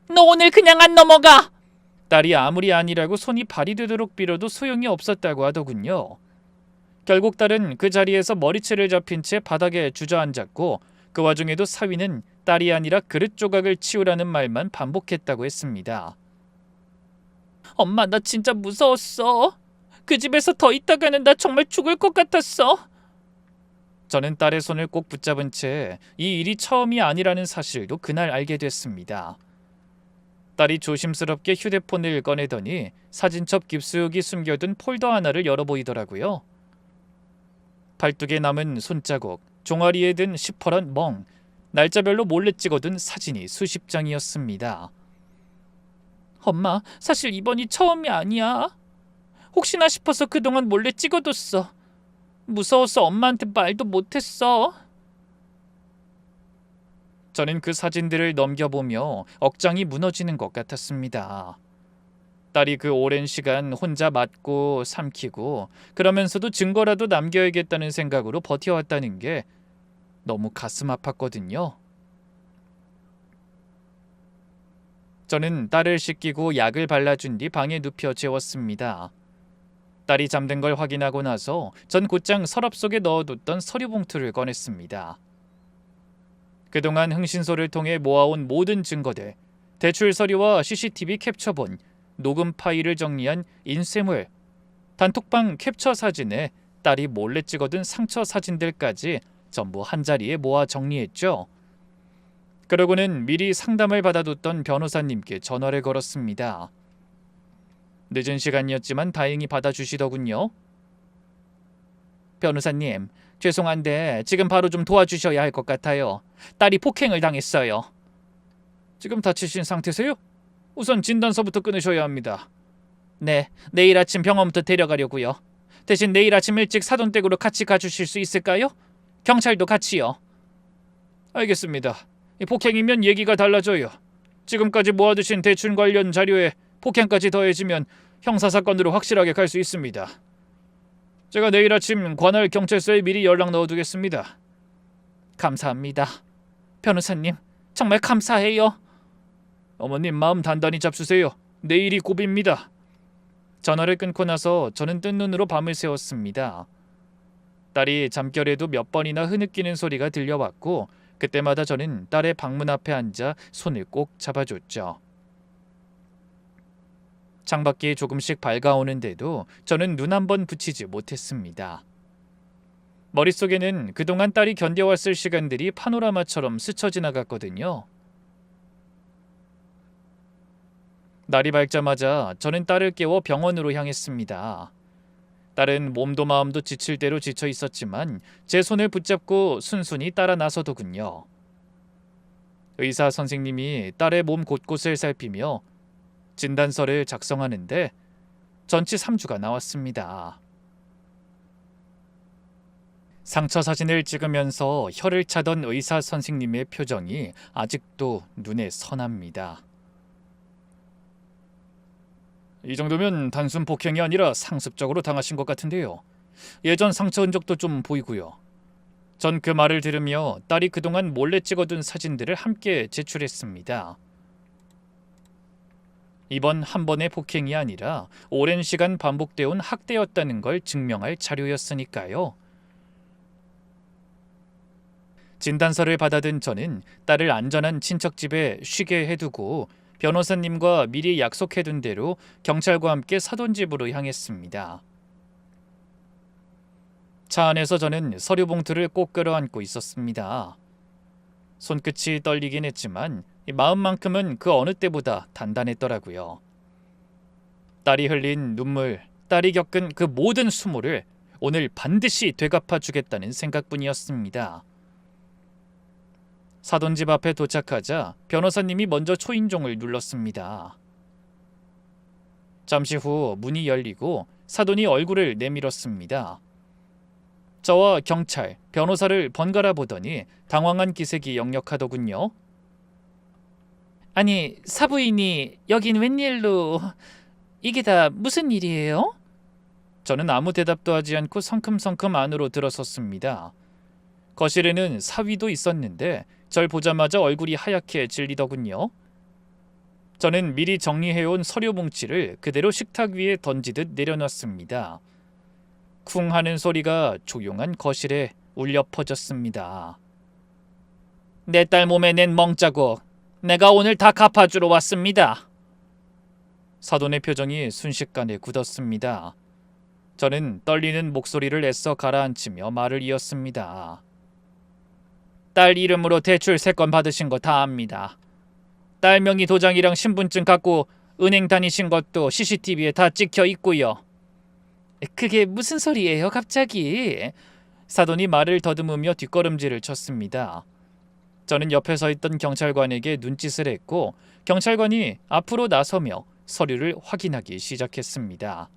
너 오늘 그냥 안 넘어가. 딸이 아무리 아니라고 손이 발이 되도록 빌어도 소용이 없었다고 하더군요. 결국 딸은 그 자리에서 머리채를 잡힌 채 바닥에 주저앉았고 그 와중에도 사위는 딸이 아니라 그릇 조각을 치우라는 말만 반복했다고 했습니다. 엄마, 나 진짜 무서웠어. 그 집에서 더 있다가는 나 정말 죽을 것 같았어. 저는 딸의 손을 꼭 붙잡은 채 이 일이 처음이 아니라는 사실도 그날 알게 됐습니다. 딸이 조심스럽게 휴대폰을 꺼내더니 사진첩 깊숙이 숨겨둔 폴더 하나를 열어 보이더라고요. 팔뚝에 남은 손자국, 종아리에 든 시퍼런 멍, 날짜별로 몰래 찍어둔 사진이 수십 장이었습니다. 엄마, 사실 이번이 처음이 아니야. 혹시나 싶어서 그동안 몰래 찍어뒀어. 무서워서 엄마한테 말도 못했어. 저는 그 사진들을 넘겨보며 억장이 무너지는 것 같았습니다. 딸이 그 오랜 시간 혼자 맞고 삼키고 그러면서도 증거라도 남겨야겠다는 생각으로 버텨왔다는 게 너무 가슴 아팠거든요. 저는 딸을 씻기고 약을 발라준 뒤 방에 눕혀 재웠습니다. 딸이 잠든 걸 확인하고 나서 전 곧장 서랍 속에 넣어뒀던 서류 봉투를 꺼냈습니다. 그동안 흥신소를 통해 모아온 모든 증거들, 대출 서류와 CCTV 캡처본, 녹음 파일을 정리한 인쇄물, 단톡방 캡처 사진에 딸이 몰래 찍어둔 상처 사진들까지 전부 한자리에 모아 정리했죠. 그러고는 미리 상담을 받아뒀던 변호사님께 전화를 걸었습니다. 늦은 시간이었지만 다행히 받아주시더군요. 변호사님, 죄송한데 지금 바로 좀 도와주셔야 할 것 같아요. 딸이 폭행을 당했어요. 지금 다치신 상태세요? 우선 진단서부터 끊으셔야 합니다. 네, 내일 아침 병원부터 데려가려고요. 대신 내일 아침 일찍 사돈댁으로 같이 가주실 수 있을까요? 경찰도 같이요. 알겠습니다. 폭행이면 얘기가 달라져요. 지금까지 모아두신 대출 관련 자료에 폭행까지 더해지면 형사사건으로 확실하게 갈 수 있습니다. 제가 내일 아침 관할 경찰서에 미리 연락 넣어두겠습니다. 감사합니다. 변호사님, 정말 감사해요. 어머님 마음 단단히 잡수세요. 내일이 고비입니다. 전화를 끊고 나서 저는 뜬 눈으로 밤을 새웠습니다. 딸이 잠결에도 몇 번이나 흐느끼는 소리가 들려왔고 그때마다 저는 딸의 방문 앞에 앉아 손을 꼭 잡아줬죠. 창밖이 조금씩 밝아오는데도 저는 눈 한 번 붙이지 못했습니다. 머릿속에는 그동안 딸이 견뎌왔을 시간들이 파노라마처럼 스쳐 지나갔거든요. 날이 밝자마자 저는 딸을 깨워 병원으로 향했습니다. 딸은 몸도 마음도 지칠 대로 지쳐 있었지만 제 손을 붙잡고 순순히 따라 나서더군요. 의사 선생님이 딸의 몸 곳곳을 살피며 진단서를 작성하는데 전치 3주가 나왔습니다. 상처 사진을 찍으면서 혀를 차던 의사 선생님의 표정이 아직도 눈에 선합니다. 이 정도면 단순 폭행이 아니라 상습적으로 당하신 것 같은데요. 예전 상처 흔적도 좀 보이고요. 전 그 말을 들으며 딸이 그동안 몰래 찍어둔 사진들을 함께 제출했습니다. 이번 한 번의 폭행이 아니라 오랜 시간 반복되어 온 학대였다는 걸 증명할 자료였으니까요. 진단서를 받아든 저는 딸을 안전한 친척집에 쉬게 해두고 변호사님과 미리 약속해둔 대로 경찰과 함께 사돈집으로 향했습니다. 차 안에서 저는 서류 봉투를 꼭 끌어안고 있었습니다. 손끝이 떨리긴 했지만 마음만큼은 그 어느 때보다 단단했더라고요. 딸이 흘린 눈물, 딸이 겪은 그 모든 수모를 오늘 반드시 되갚아주겠다는 생각뿐이었습니다. 사돈집 앞에 도착하자 변호사님이 먼저 초인종을 눌렀습니다. 잠시 후 문이 열리고 사돈이 얼굴을 내밀었습니다. 저와 경찰, 변호사를 번갈아 보더니 당황한 기색이 역력하더군요. 아니, 사부인이 여긴 웬일로... 이게 다 무슨 일이에요? 저는 아무 대답도 하지 않고 성큼성큼 안으로 들어섰습니다. 거실에는 사위도 있었는데 절 보자마자 얼굴이 하얗게 질리더군요. 저는 미리 정리해온 서류 뭉치를 그대로 식탁 위에 던지듯 내려놨습니다. 쿵 하는 소리가 조용한 거실에 울려 퍼졌습니다. 내 딸 몸에 낸 멍자국, 내가 오늘 다 갚아주러 왔습니다. 사돈의 표정이 순식간에 굳었습니다. 저는 떨리는 목소리를 애써 가라앉히며 말을 이었습니다. 딸 이름으로 대출 3건 받으신 거 다 압니다. 딸 명의 도장이랑 신분증 갖고 은행 다니신 것도 CCTV에 다 찍혀 있고요. 그게 무슨 소리예요, 갑자기? 사돈이 말을 더듬으며 뒷걸음질을 쳤습니다. 저는 옆에 서 있던 경찰관에게 눈짓을 했고 경찰관이 앞으로 나서며 서류를 확인하기 시작했습니다.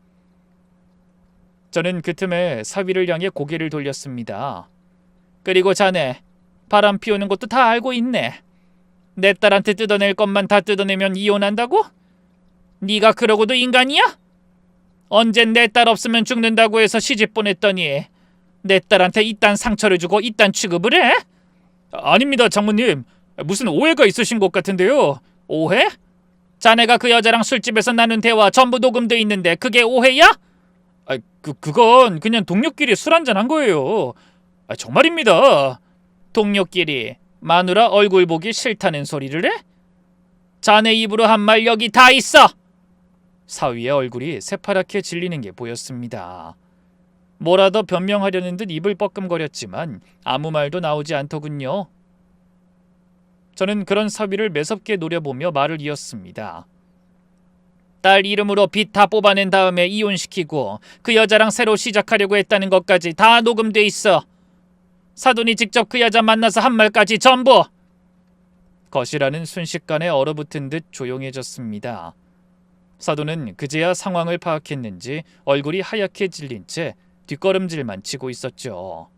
저는 그 틈에 사위를 향해 고개를 돌렸습니다. 그리고 자네, 바람 피우는 것도 다 알고 있네. 내 딸한테 뜯어낼 것만 다 뜯어내면 이혼한다고? 네가 그러고도 인간이야? 언젠 내 딸 없으면 죽는다고 해서 시집 보냈더니 내 딸한테 이딴 상처를 주고 이딴 취급을 해? 아닙니다, 장모님. 무슨 오해가 있으신 것 같은데요. 오해? 자네가 그 여자랑 술집에서 나눈 대화 전부 녹음돼 있는데 그게 오해야? 그건 그냥 동료끼리 술 한잔 한 거예요. 정말입니다. 동료끼리 마누라 얼굴 보기 싫다는 소리를 해? 자네 입으로 한 말 여기 다 있어. 사위의 얼굴이 새파랗게 질리는 게 보였습니다. 뭐라도 변명하려는 듯 입을 뻐끔거렸지만 아무 말도 나오지 않더군요. 저는 그런 사위를 매섭게 노려보며 말을 이었습니다. 딸 이름으로 빚 다 뽑아낸 다음에 이혼시키고 그 여자랑 새로 시작하려고 했다는 것까지 다 녹음돼 있어. 사돈이 직접 그 여자 만나서 한 말까지 전부. 거실안은 순식간에 얼어붙은 듯 조용해졌습니다. 사돈은 그제야 상황을 파악했는지 얼굴이 하얗게 질린 채 뒷걸음질만 치고 있었죠.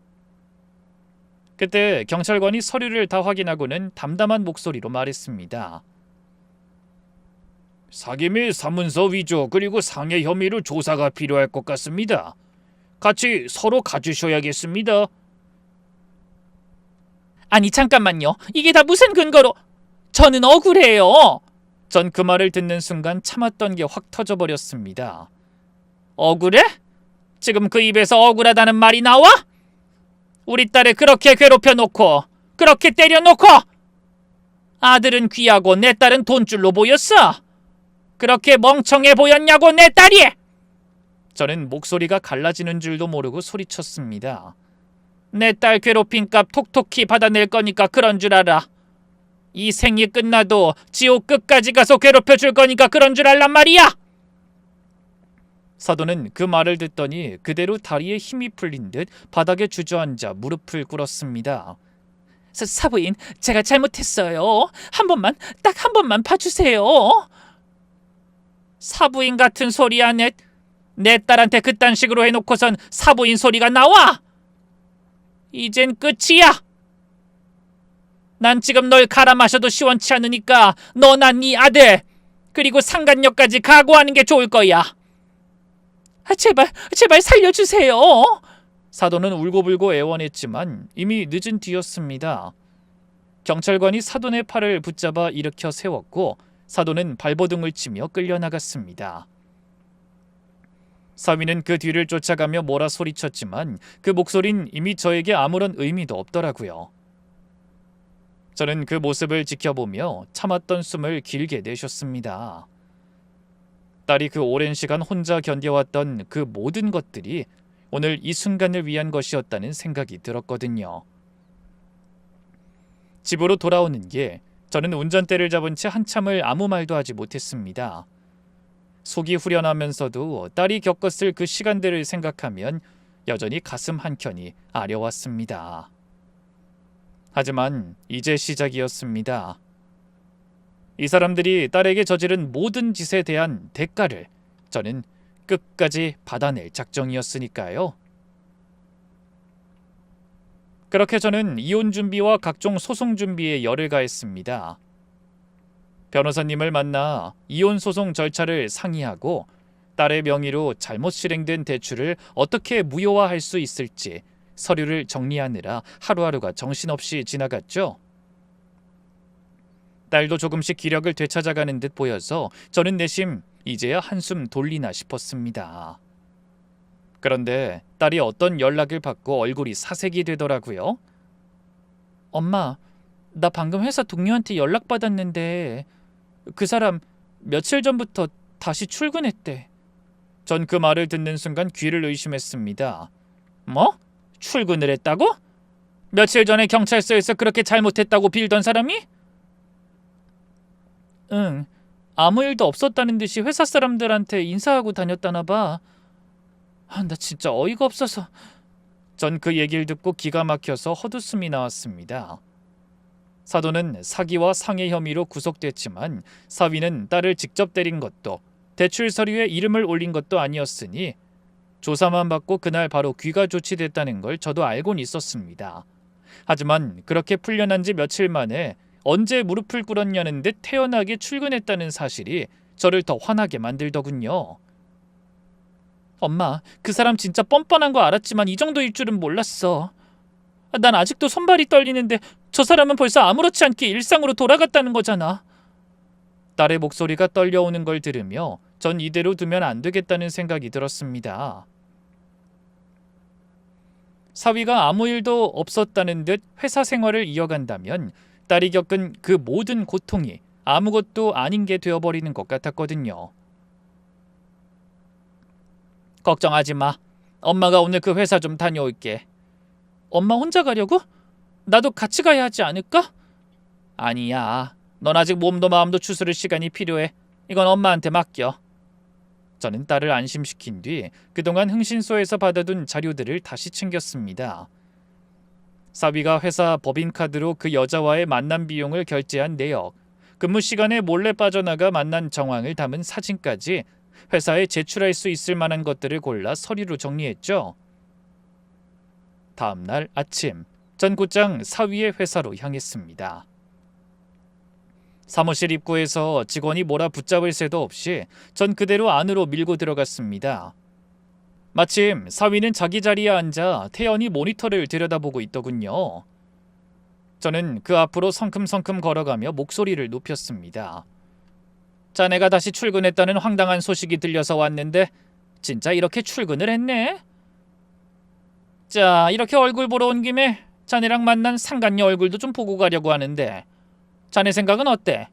그때 경찰관이 서류를 다 확인하고는 담담한 목소리로 말했습니다. 사기 및 사문서 위조 그리고 상해 혐의로 조사가 필요할 것 같습니다. 같이 서로 가주셔야겠습니다. 아니 잠깐만요. 이게 다 무슨 근거로... 저는 억울해요. 전 그 말을 듣는 순간 참았던 게 확 터져버렸습니다. 억울해? 지금 그 입에서 억울하다는 말이 나와? 우리 딸을 그렇게 괴롭혀놓고 그렇게 때려놓고 아들은 귀하고 내 딸은 돈줄로 보였어? 그렇게 멍청해 보였냐고 내 딸이! 저는 목소리가 갈라지는 줄도 모르고 소리쳤습니다. 내 딸 괴롭힌 값 톡톡히 받아낼 거니까 그런 줄 알아. 이 생이 끝나도 지옥 끝까지 가서 괴롭혀 줄 거니까 그런 줄 알란 말이야. 사돈은 그 말을 듣더니 그대로 다리에 힘이 풀린 듯 바닥에 주저앉아 무릎을 꿇었습니다. 사부인, 제가 잘못했어요. 한 번만, 딱 한 번만 봐주세요. 사부인 같은 소리 안 해. 내 딸한테 그딴 식으로 해놓고선 사부인 소리가 나와? 이젠 끝이야. 난 지금 널 갈아 마셔도 시원치 않으니까 너나 네 아들 그리고 상간녀까지 각오하는 게 좋을 거야. 제발 살려주세요. 사돈은 울고불고 애원했지만 이미 늦은 뒤였습니다. 경찰관이 사돈의 팔을 붙잡아 일으켜 세웠고 사돈은 발버둥을 치며 끌려나갔습니다. 사위는 그 뒤를 쫓아가며 뭐라 소리쳤지만 그 목소린 이미 저에게 아무런 의미도 없더라고요. 저는 그 모습을 지켜보며 참았던 숨을 길게 내쉬었습니다. 딸이 그 오랜 시간 혼자 견뎌왔던 그 모든 것들이 오늘 이 순간을 위한 것이었다는 생각이 들었거든요. 집으로 돌아오는 길, 저는 운전대를 잡은 채 한참을 아무 말도 하지 못했습니다. 속이 후련하면서도 딸이 겪었을 그 시간들을 생각하면 여전히 가슴 한켠이 아려왔습니다. 하지만 이제 시작이었습니다. 이 사람들이 딸에게 저지른 모든 짓에 대한 대가를 저는 끝까지 받아낼 작정이었으니까요. 그렇게 저는 이혼 준비와 각종 소송 준비에 열을 가했습니다. 변호사님을 만나 이혼 소송 절차를 상의하고 딸의 명의로 잘못 실행된 대출을 어떻게 무효화할 수 있을지 서류를 정리하느라 하루하루가 정신없이 지나갔죠. 딸도 조금씩 기력을 되찾아가는 듯 보여서 저는 내심 이제야 한숨 돌리나 싶었습니다. 그런데 딸이 어떤 연락을 받고 얼굴이 사색이 되더라고요. 엄마, 나 방금 회사 동료한테 연락받았는데 그 사람 며칠 전부터 다시 출근했대. 전 그 말을 듣는 순간 귀를 의심했습니다. 뭐? 출근을 했다고? 며칠 전에 경찰서에서 그렇게 잘못했다고 빌던 사람이? 응, 아무 일도 없었다는 듯이 회사 사람들한테 인사하고 다녔다나 봐. 나 진짜 어이가 없어서. 전 그 얘기를 듣고 기가 막혀서 헛웃음이 나왔습니다. 사돈은 사기와 상해 혐의로 구속됐지만 사위는 딸을 직접 때린 것도 대출 서류에 이름을 올린 것도 아니었으니 조사만 받고 그날 바로 귀가 조치됐다는 걸 저도 알고는 있었습니다. 하지만 그렇게 풀려난 지 며칠 만에 언제 무릎을 꿇었냐는 듯 태연하게 출근했다는 사실이 저를 더 화나게 만들더군요. 엄마, 그 사람 진짜 뻔뻔한 거 알았지만 이 정도일 줄은 몰랐어. 난 아직도 손발이 떨리는데 저 사람은 벌써 아무렇지 않게 일상으로 돌아갔다는 거잖아. 딸의 목소리가 떨려오는 걸 들으며 전 이대로 두면 안 되겠다는 생각이 들었습니다. 사위가 아무 일도 없었다는 듯 회사 생활을 이어간다면 딸이 겪은 그 모든 고통이 아무것도 아닌 게 되어버리는 것 같았거든요. 걱정하지 마. 엄마가 오늘 그 회사 좀 다녀올게. 엄마 혼자 가려고? 나도 같이 가야 하지 않을까? 아니야. 넌 아직 몸도 마음도 추스를 시간이 필요해. 이건 엄마한테 맡겨. 저는 딸을 안심시킨 뒤 그동안 흥신소에서 받아둔 자료들을 다시 챙겼습니다. 사위가 회사 법인카드로 그 여자와의 만남 비용을 결제한 내역, 근무 시간에 몰래 빠져나가 만난 정황을 담은 사진까지 회사에 제출할 수 있을 만한 것들을 골라 서류로 정리했죠. 다음 날 아침, 전 곧장 사위의 회사로 향했습니다. 사무실 입구에서 직원이 뭐라 붙잡을 새도 없이 전 그대로 안으로 밀고 들어갔습니다. 마침 사위는 자기 자리에 앉아 태연히 모니터를 들여다보고 있더군요. 저는 그 앞으로 성큼성큼 걸어가며 목소리를 높였습니다. 자네가 다시 출근했다는 황당한 소식이 들려서 왔는데 진짜 이렇게 출근을 했네? 자, 이렇게 얼굴 보러 온 김에 자네랑 만난 상간녀 얼굴도 좀 보고 가려고 하는데 자네 생각은 어때?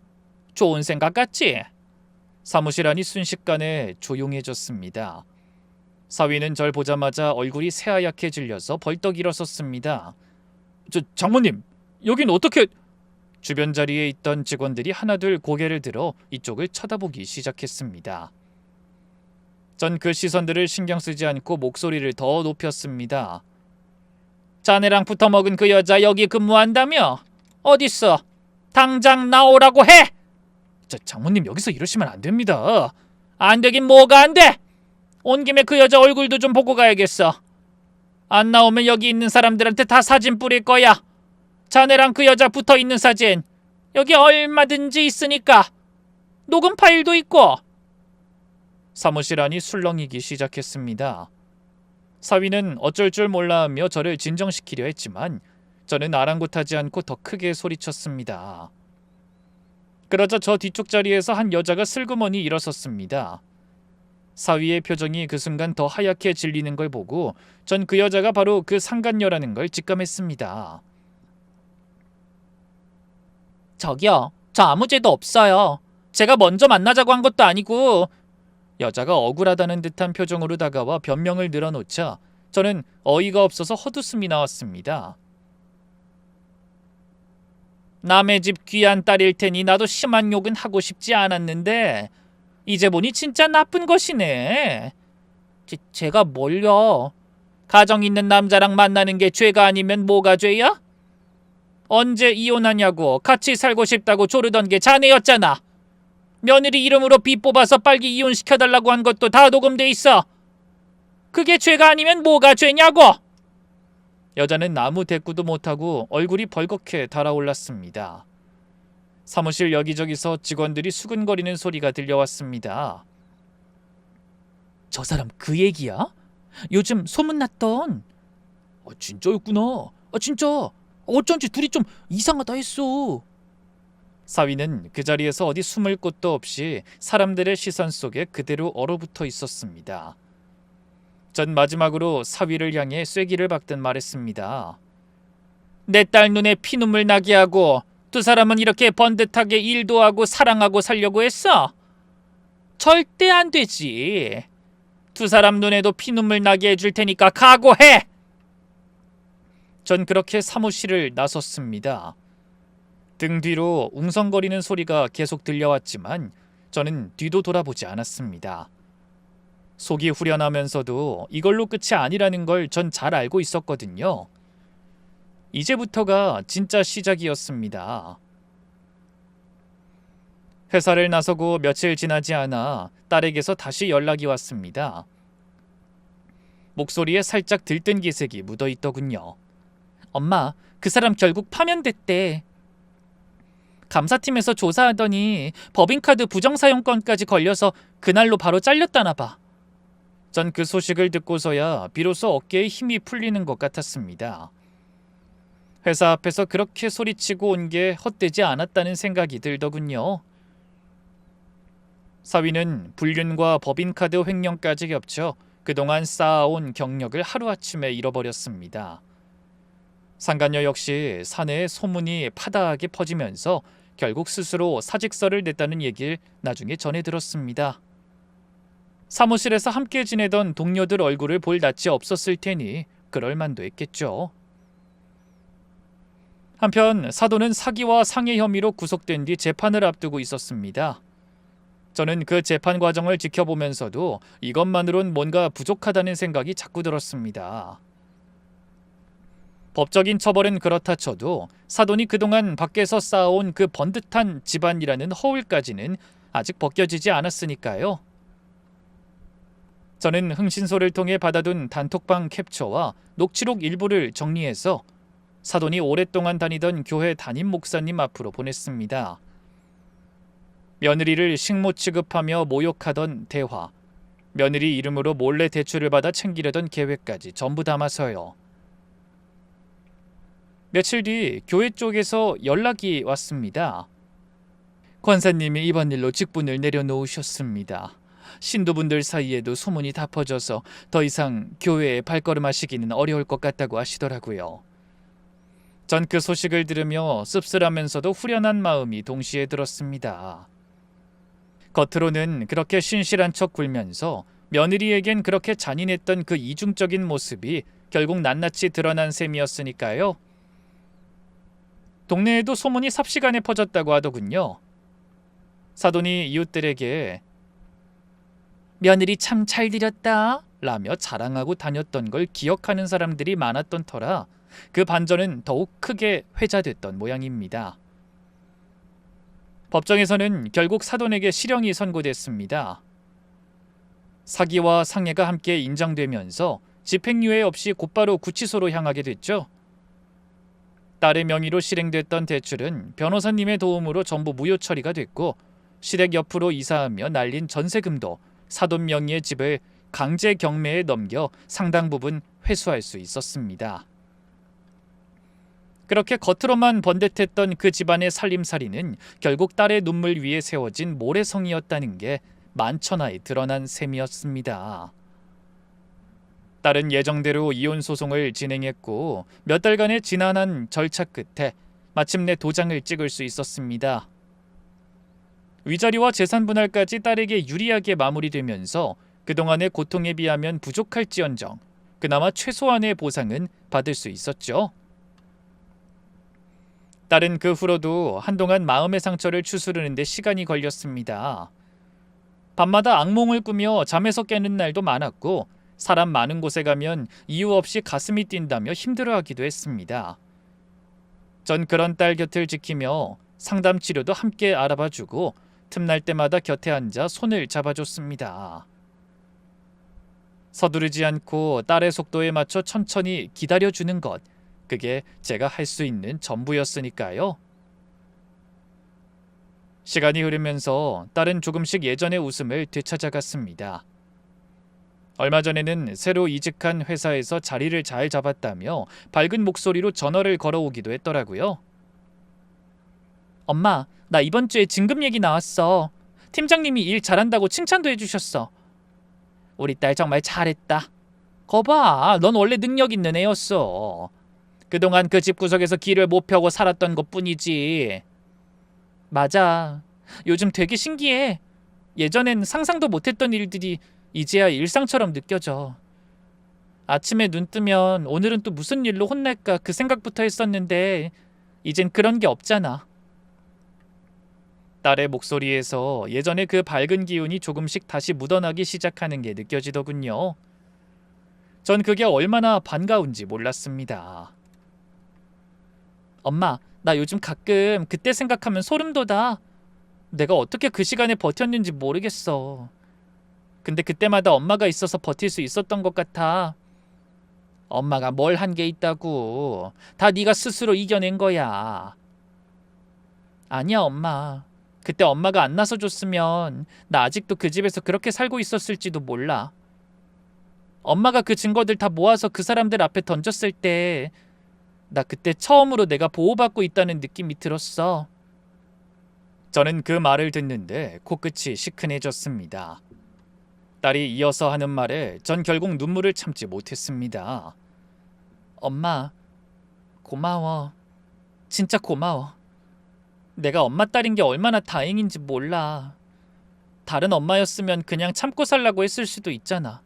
좋은 생각 같지? 사무실 안이 순식간에 조용해졌습니다. 사위는 절 보자마자 얼굴이 새하얗게 질려서 벌떡 일어섰습니다. 장모님, 여긴 어떻게... 주변 자리에 있던 직원들이 하나둘 고개를 들어 이쪽을 쳐다보기 시작했습니다. 전 그 시선들을 신경 쓰지 않고 목소리를 더 높였습니다. 자네랑 붙어먹은 그 여자 여기 근무한다며? 어딨어? 당장 나오라고 해! 장모님, 여기서 이러시면 안 됩니다. 안 되긴 뭐가 안 돼? 온 김에 그 여자 얼굴도 좀 보고 가야겠어. 안 나오면 여기 있는 사람들한테 다 사진 뿌릴 거야. 자네랑 그 여자 붙어있는 사진 여기 얼마든지 있으니까 녹음 파일도 있고. 사무실 안이 술렁이기 시작했습니다. 사위는 어쩔 줄 몰라 하며 저를 진정시키려 했지만 저는 아랑곳하지 않고 더 크게 소리쳤습니다. 그러자 저 뒤쪽 자리에서 한 여자가 슬그머니 일어섰습니다. 사위의 표정이 그 순간 더 하얗게 질리는 걸 보고 전 그 여자가 바로 그 상간녀라는 걸 직감했습니다. 저기요, 저 아무 죄도 없어요. 제가 먼저 만나자고 한 것도 아니고. 여자가 억울하다는 듯한 표정으로 다가와 변명을 늘어놓자 저는 어이가 없어서 헛웃음이 나왔습니다. 남의 집 귀한 딸일 테니 나도 심한 욕은 하고 싶지 않았는데 이제 보니 진짜 나쁜 것이네. 제가 뭘요? 가정 있는 남자랑 만나는 게 죄가 아니면 뭐가 죄야? 언제 이혼하냐고 같이 살고 싶다고 조르던 게 자네였잖아. 며느리 이름으로 빚 뽑아서 빨리 이혼시켜달라고 한 것도 다 녹음돼 있어. 그게 죄가 아니면 뭐가 죄냐고. 여자는 아무 대꾸도 못하고 얼굴이 벌겋게 달아올랐습니다. 사무실 여기저기서 직원들이 수근거리는 소리가 들려왔습니다. 저 사람 그 얘기야? 요즘 소문났던. 진짜였구나. 진짜. 어쩐지 둘이 좀 이상하다 했어. 사위는 그 자리에서 어디 숨을 곳도 없이 사람들의 시선 속에 그대로 얼어붙어 있었습니다. 전 마지막으로 사위를 향해 쐐기를 박듯 말했습니다. 내 딸 눈에 피눈물 나게 하고 두 사람은 이렇게 번듯하게 일도 하고 사랑하고 살려고 했어? 절대 안 되지. 두 사람 눈에도 피눈물 나게 해줄 테니까 각오해! 전 그렇게 사무실을 나섰습니다. 등 뒤로 웅성거리는 소리가 계속 들려왔지만 저는 뒤도 돌아보지 않았습니다. 속이 후련하면서도 이걸로 끝이 아니라는 걸 전 잘 알고 있었거든요. 이제부터가 진짜 시작이었습니다. 회사를 나서고 며칠 지나지 않아 딸에게서 다시 연락이 왔습니다. 목소리에 살짝 들뜬 기색이 묻어있더군요. 엄마, 그 사람 결국 파면됐대. 감사팀에서 조사하더니 법인카드 부정사용건까지 걸려서 그날로 바로 잘렸다나 봐. 전 그 소식을 듣고서야 비로소 어깨에 힘이 풀리는 것 같았습니다. 회사 앞에서 그렇게 소리치고 온 게 헛되지 않았다는 생각이 들더군요. 사위는 불륜과 법인카드 횡령까지 겹쳐 그동안 쌓아온 경력을 하루아침에 잃어버렸습니다. 상간녀 역시 사내에 소문이 파다하게 퍼지면서 결국 스스로 사직서를 냈다는 얘기를 나중에 전해 들었습니다. 사무실에서 함께 지내던 동료들 얼굴을 볼 낯이 없었을 테니 그럴 만도 했겠죠. 한편 사도는 사기와 상해 혐의로 구속된 뒤 재판을 앞두고 있었습니다. 저는 그 재판 과정을 지켜보면서도 이것만으론 뭔가 부족하다는 생각이 자꾸 들었습니다. 법적인 처벌은 그렇다 쳐도 사돈이 그동안 밖에서 쌓아온 그 번듯한 집안이라는 허울까지는 아직 벗겨지지 않았으니까요. 저는 흥신소를 통해 받아둔 단톡방 캡처와 녹취록 일부를 정리해서 사돈이 오랫동안 다니던 교회 담임 목사님 앞으로 보냈습니다. 며느리를 식모 취급하며 모욕하던 대화, 며느리 이름으로 몰래 대출을 받아 챙기려던 계획까지 전부 담아서요. 며칠 뒤 교회 쪽에서 연락이 왔습니다. 권사님이 이번 일로 직분을 내려놓으셨습니다. 신도분들 사이에도 소문이 다 퍼져서 더 이상 교회에 발걸음하시기는 어려울 것 같다고 하시더라고요. 전 그 소식을 들으며 씁쓸하면서도 후련한 마음이 동시에 들었습니다. 겉으로는 그렇게 신실한 척 굴면서 며느리에겐 그렇게 잔인했던 그 이중적인 모습이 결국 낱낱이 드러난 셈이었으니까요. 동네에도 소문이 삽시간에 퍼졌다고 하더군요. 사돈이 이웃들에게 며느리 참 잘 들였다 라며 자랑하고 다녔던 걸 기억하는 사람들이 많았던 터라 그 반전은 더욱 크게 회자됐던 모양입니다. 법정에서는 결국 사돈에게 실형이 선고됐습니다. 사기와 상해가 함께 인정되면서 집행유예 없이 곧바로 구치소로 향하게 됐죠. 딸의 명의로 실행됐던 대출은 변호사님의 도움으로 전부 무효 처리가 됐고 시댁 옆으로 이사하며 날린 전세금도 사돈 명의의 집을 강제 경매에 넘겨 상당 부분 회수할 수 있었습니다. 그렇게 겉으로만 번듯했던 그 집안의 살림살이는 결국 딸의 눈물 위에 세워진 모래성이었다는 게 만천하에 드러난 셈이었습니다. 딸은 예정대로 이혼 소송을 진행했고 몇 달간의 지난한 절차 끝에 마침내 도장을 찍을 수 있었습니다. 위자료와 재산 분할까지 딸에게 유리하게 마무리되면서 그동안의 고통에 비하면 부족할지언정 그나마 최소한의 보상은 받을 수 있었죠. 딸은 그 후로도 한동안 마음의 상처를 추스르는 데 시간이 걸렸습니다. 밤마다 악몽을 꾸며 잠에서 깨는 날도 많았고 사람 많은 곳에 가면 이유 없이 가슴이 뛴다며 힘들어하기도 했습니다. 전 그런 딸 곁을 지키며 상담 치료도 함께 알아봐주고 틈날 때마다 곁에 앉아 손을 잡아줬습니다. 서두르지 않고 딸의 속도에 맞춰 천천히 기다려주는 것, 그게 제가 할 수 있는 전부였으니까요. 시간이 흐르면서 딸은 조금씩 예전의 웃음을 되찾아갔습니다. 얼마 전에는 새로 이직한 회사에서 자리를 잘 잡았다며 밝은 목소리로 전화를 걸어오기도 했더라고요. 엄마, 나 이번 주에 진급 얘기 나왔어. 팀장님이 일 잘한다고 칭찬도 해주셨어. 우리 딸 정말 잘했다. 거봐, 넌 원래 능력 있는 애였어. 그동안 그 집구석에서 길을 못 펴고 살았던 것뿐이지. 맞아. 요즘 되게 신기해. 예전엔 상상도 못했던 일들이 이제야 일상처럼 느껴져. 아침에 눈 뜨면 오늘은 또 무슨 일로 혼날까 그 생각부터 했었는데 이젠 그런 게 없잖아. 딸의 목소리에서 예전의 그 밝은 기운이 조금씩 다시 묻어나기 시작하는 게 느껴지더군요. 전 그게 얼마나 반가운지 몰랐습니다. 엄마, 나 요즘 가끔 그때 생각하면 소름 돋아. 내가 어떻게 그 시간에 버텼는지 모르겠어. 근데 그때마다 엄마가 있어서 버틸 수 있었던 것 같아. 엄마가 뭘 한 게 있다고. 다 네가 스스로 이겨낸 거야. 아니야, 엄마. 그때 엄마가 안 나서줬으면 나 아직도 그 집에서 그렇게 살고 있었을지도 몰라. 엄마가 그 증거들 다 모아서 그 사람들 앞에 던졌을 때 나 그때 처음으로 내가 보호받고 있다는 느낌이 들었어. 저는 그 말을 듣는데 코끝이 시큰해졌습니다. 딸이 이어서 하는 말에 전 결국 눈물을 참지 못했습니다. 엄마, 고마워. 진짜 고마워. 내가 엄마 딸인 게 얼마나 다행인지 몰라. 다른 엄마였으면 그냥 참고 살라고 했을 수도 있잖아.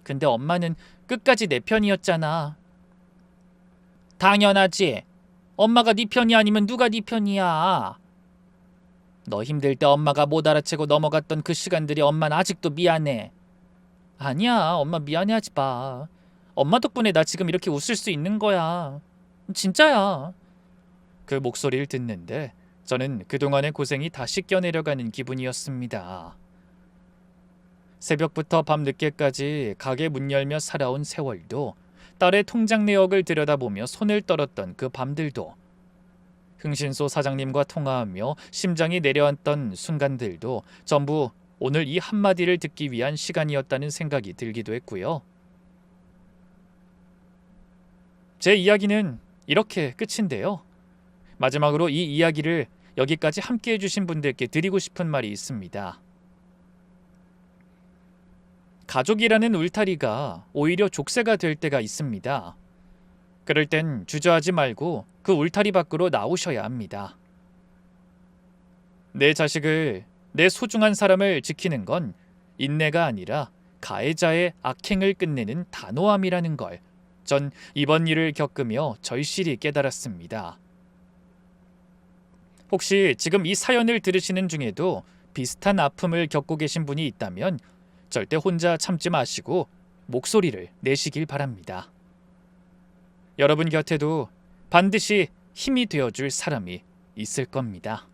근데 엄마는 끝까지 내 편이었잖아. 당연하지. 엄마가 네 편이 아니면 누가 네 편이야. 너 힘들 때 엄마가 못 알아채고 넘어갔던 그 시간들이 엄마는 아직도 미안해. 아니야, 엄마 미안해하지 마. 엄마 덕분에 나 지금 이렇게 웃을 수 있는 거야. 진짜야. 그 목소리를 듣는데 저는 그동안의 고생이 다 씻겨내려가는 기분이었습니다. 새벽부터 밤늦게까지 가게 문 열며 살아온 세월도, 딸의 통장 내역을 들여다보며 손을 떨었던 그 밤들도, 흥신소 사장님과 통화하며 심장이 내려앉던 순간들도 전부 오늘 이 한마디를 듣기 위한 시간이었다는 생각이 들기도 했고요. 제 이야기는 이렇게 끝인데요. 마지막으로 이 이야기를 여기까지 함께 해주신 분들께 드리고 싶은 말이 있습니다. 가족이라는 울타리가 오히려 족쇄가 될 때가 있습니다. 그럴 땐 주저하지 말고 그 울타리 밖으로 나오셔야 합니다. 내 자식을, 내 소중한 사람을 지키는 건 인내가 아니라 가해자의 악행을 끝내는 단호함이라는 걸 전 이번 일을 겪으며 절실히 깨달았습니다. 혹시 지금 이 사연을 들으시는 중에도 비슷한 아픔을 겪고 계신 분이 있다면 절대 혼자 참지 마시고 목소리를 내시길 바랍니다. 여러분 곁에도 반드시 힘이 되어줄 사람이 있을 겁니다.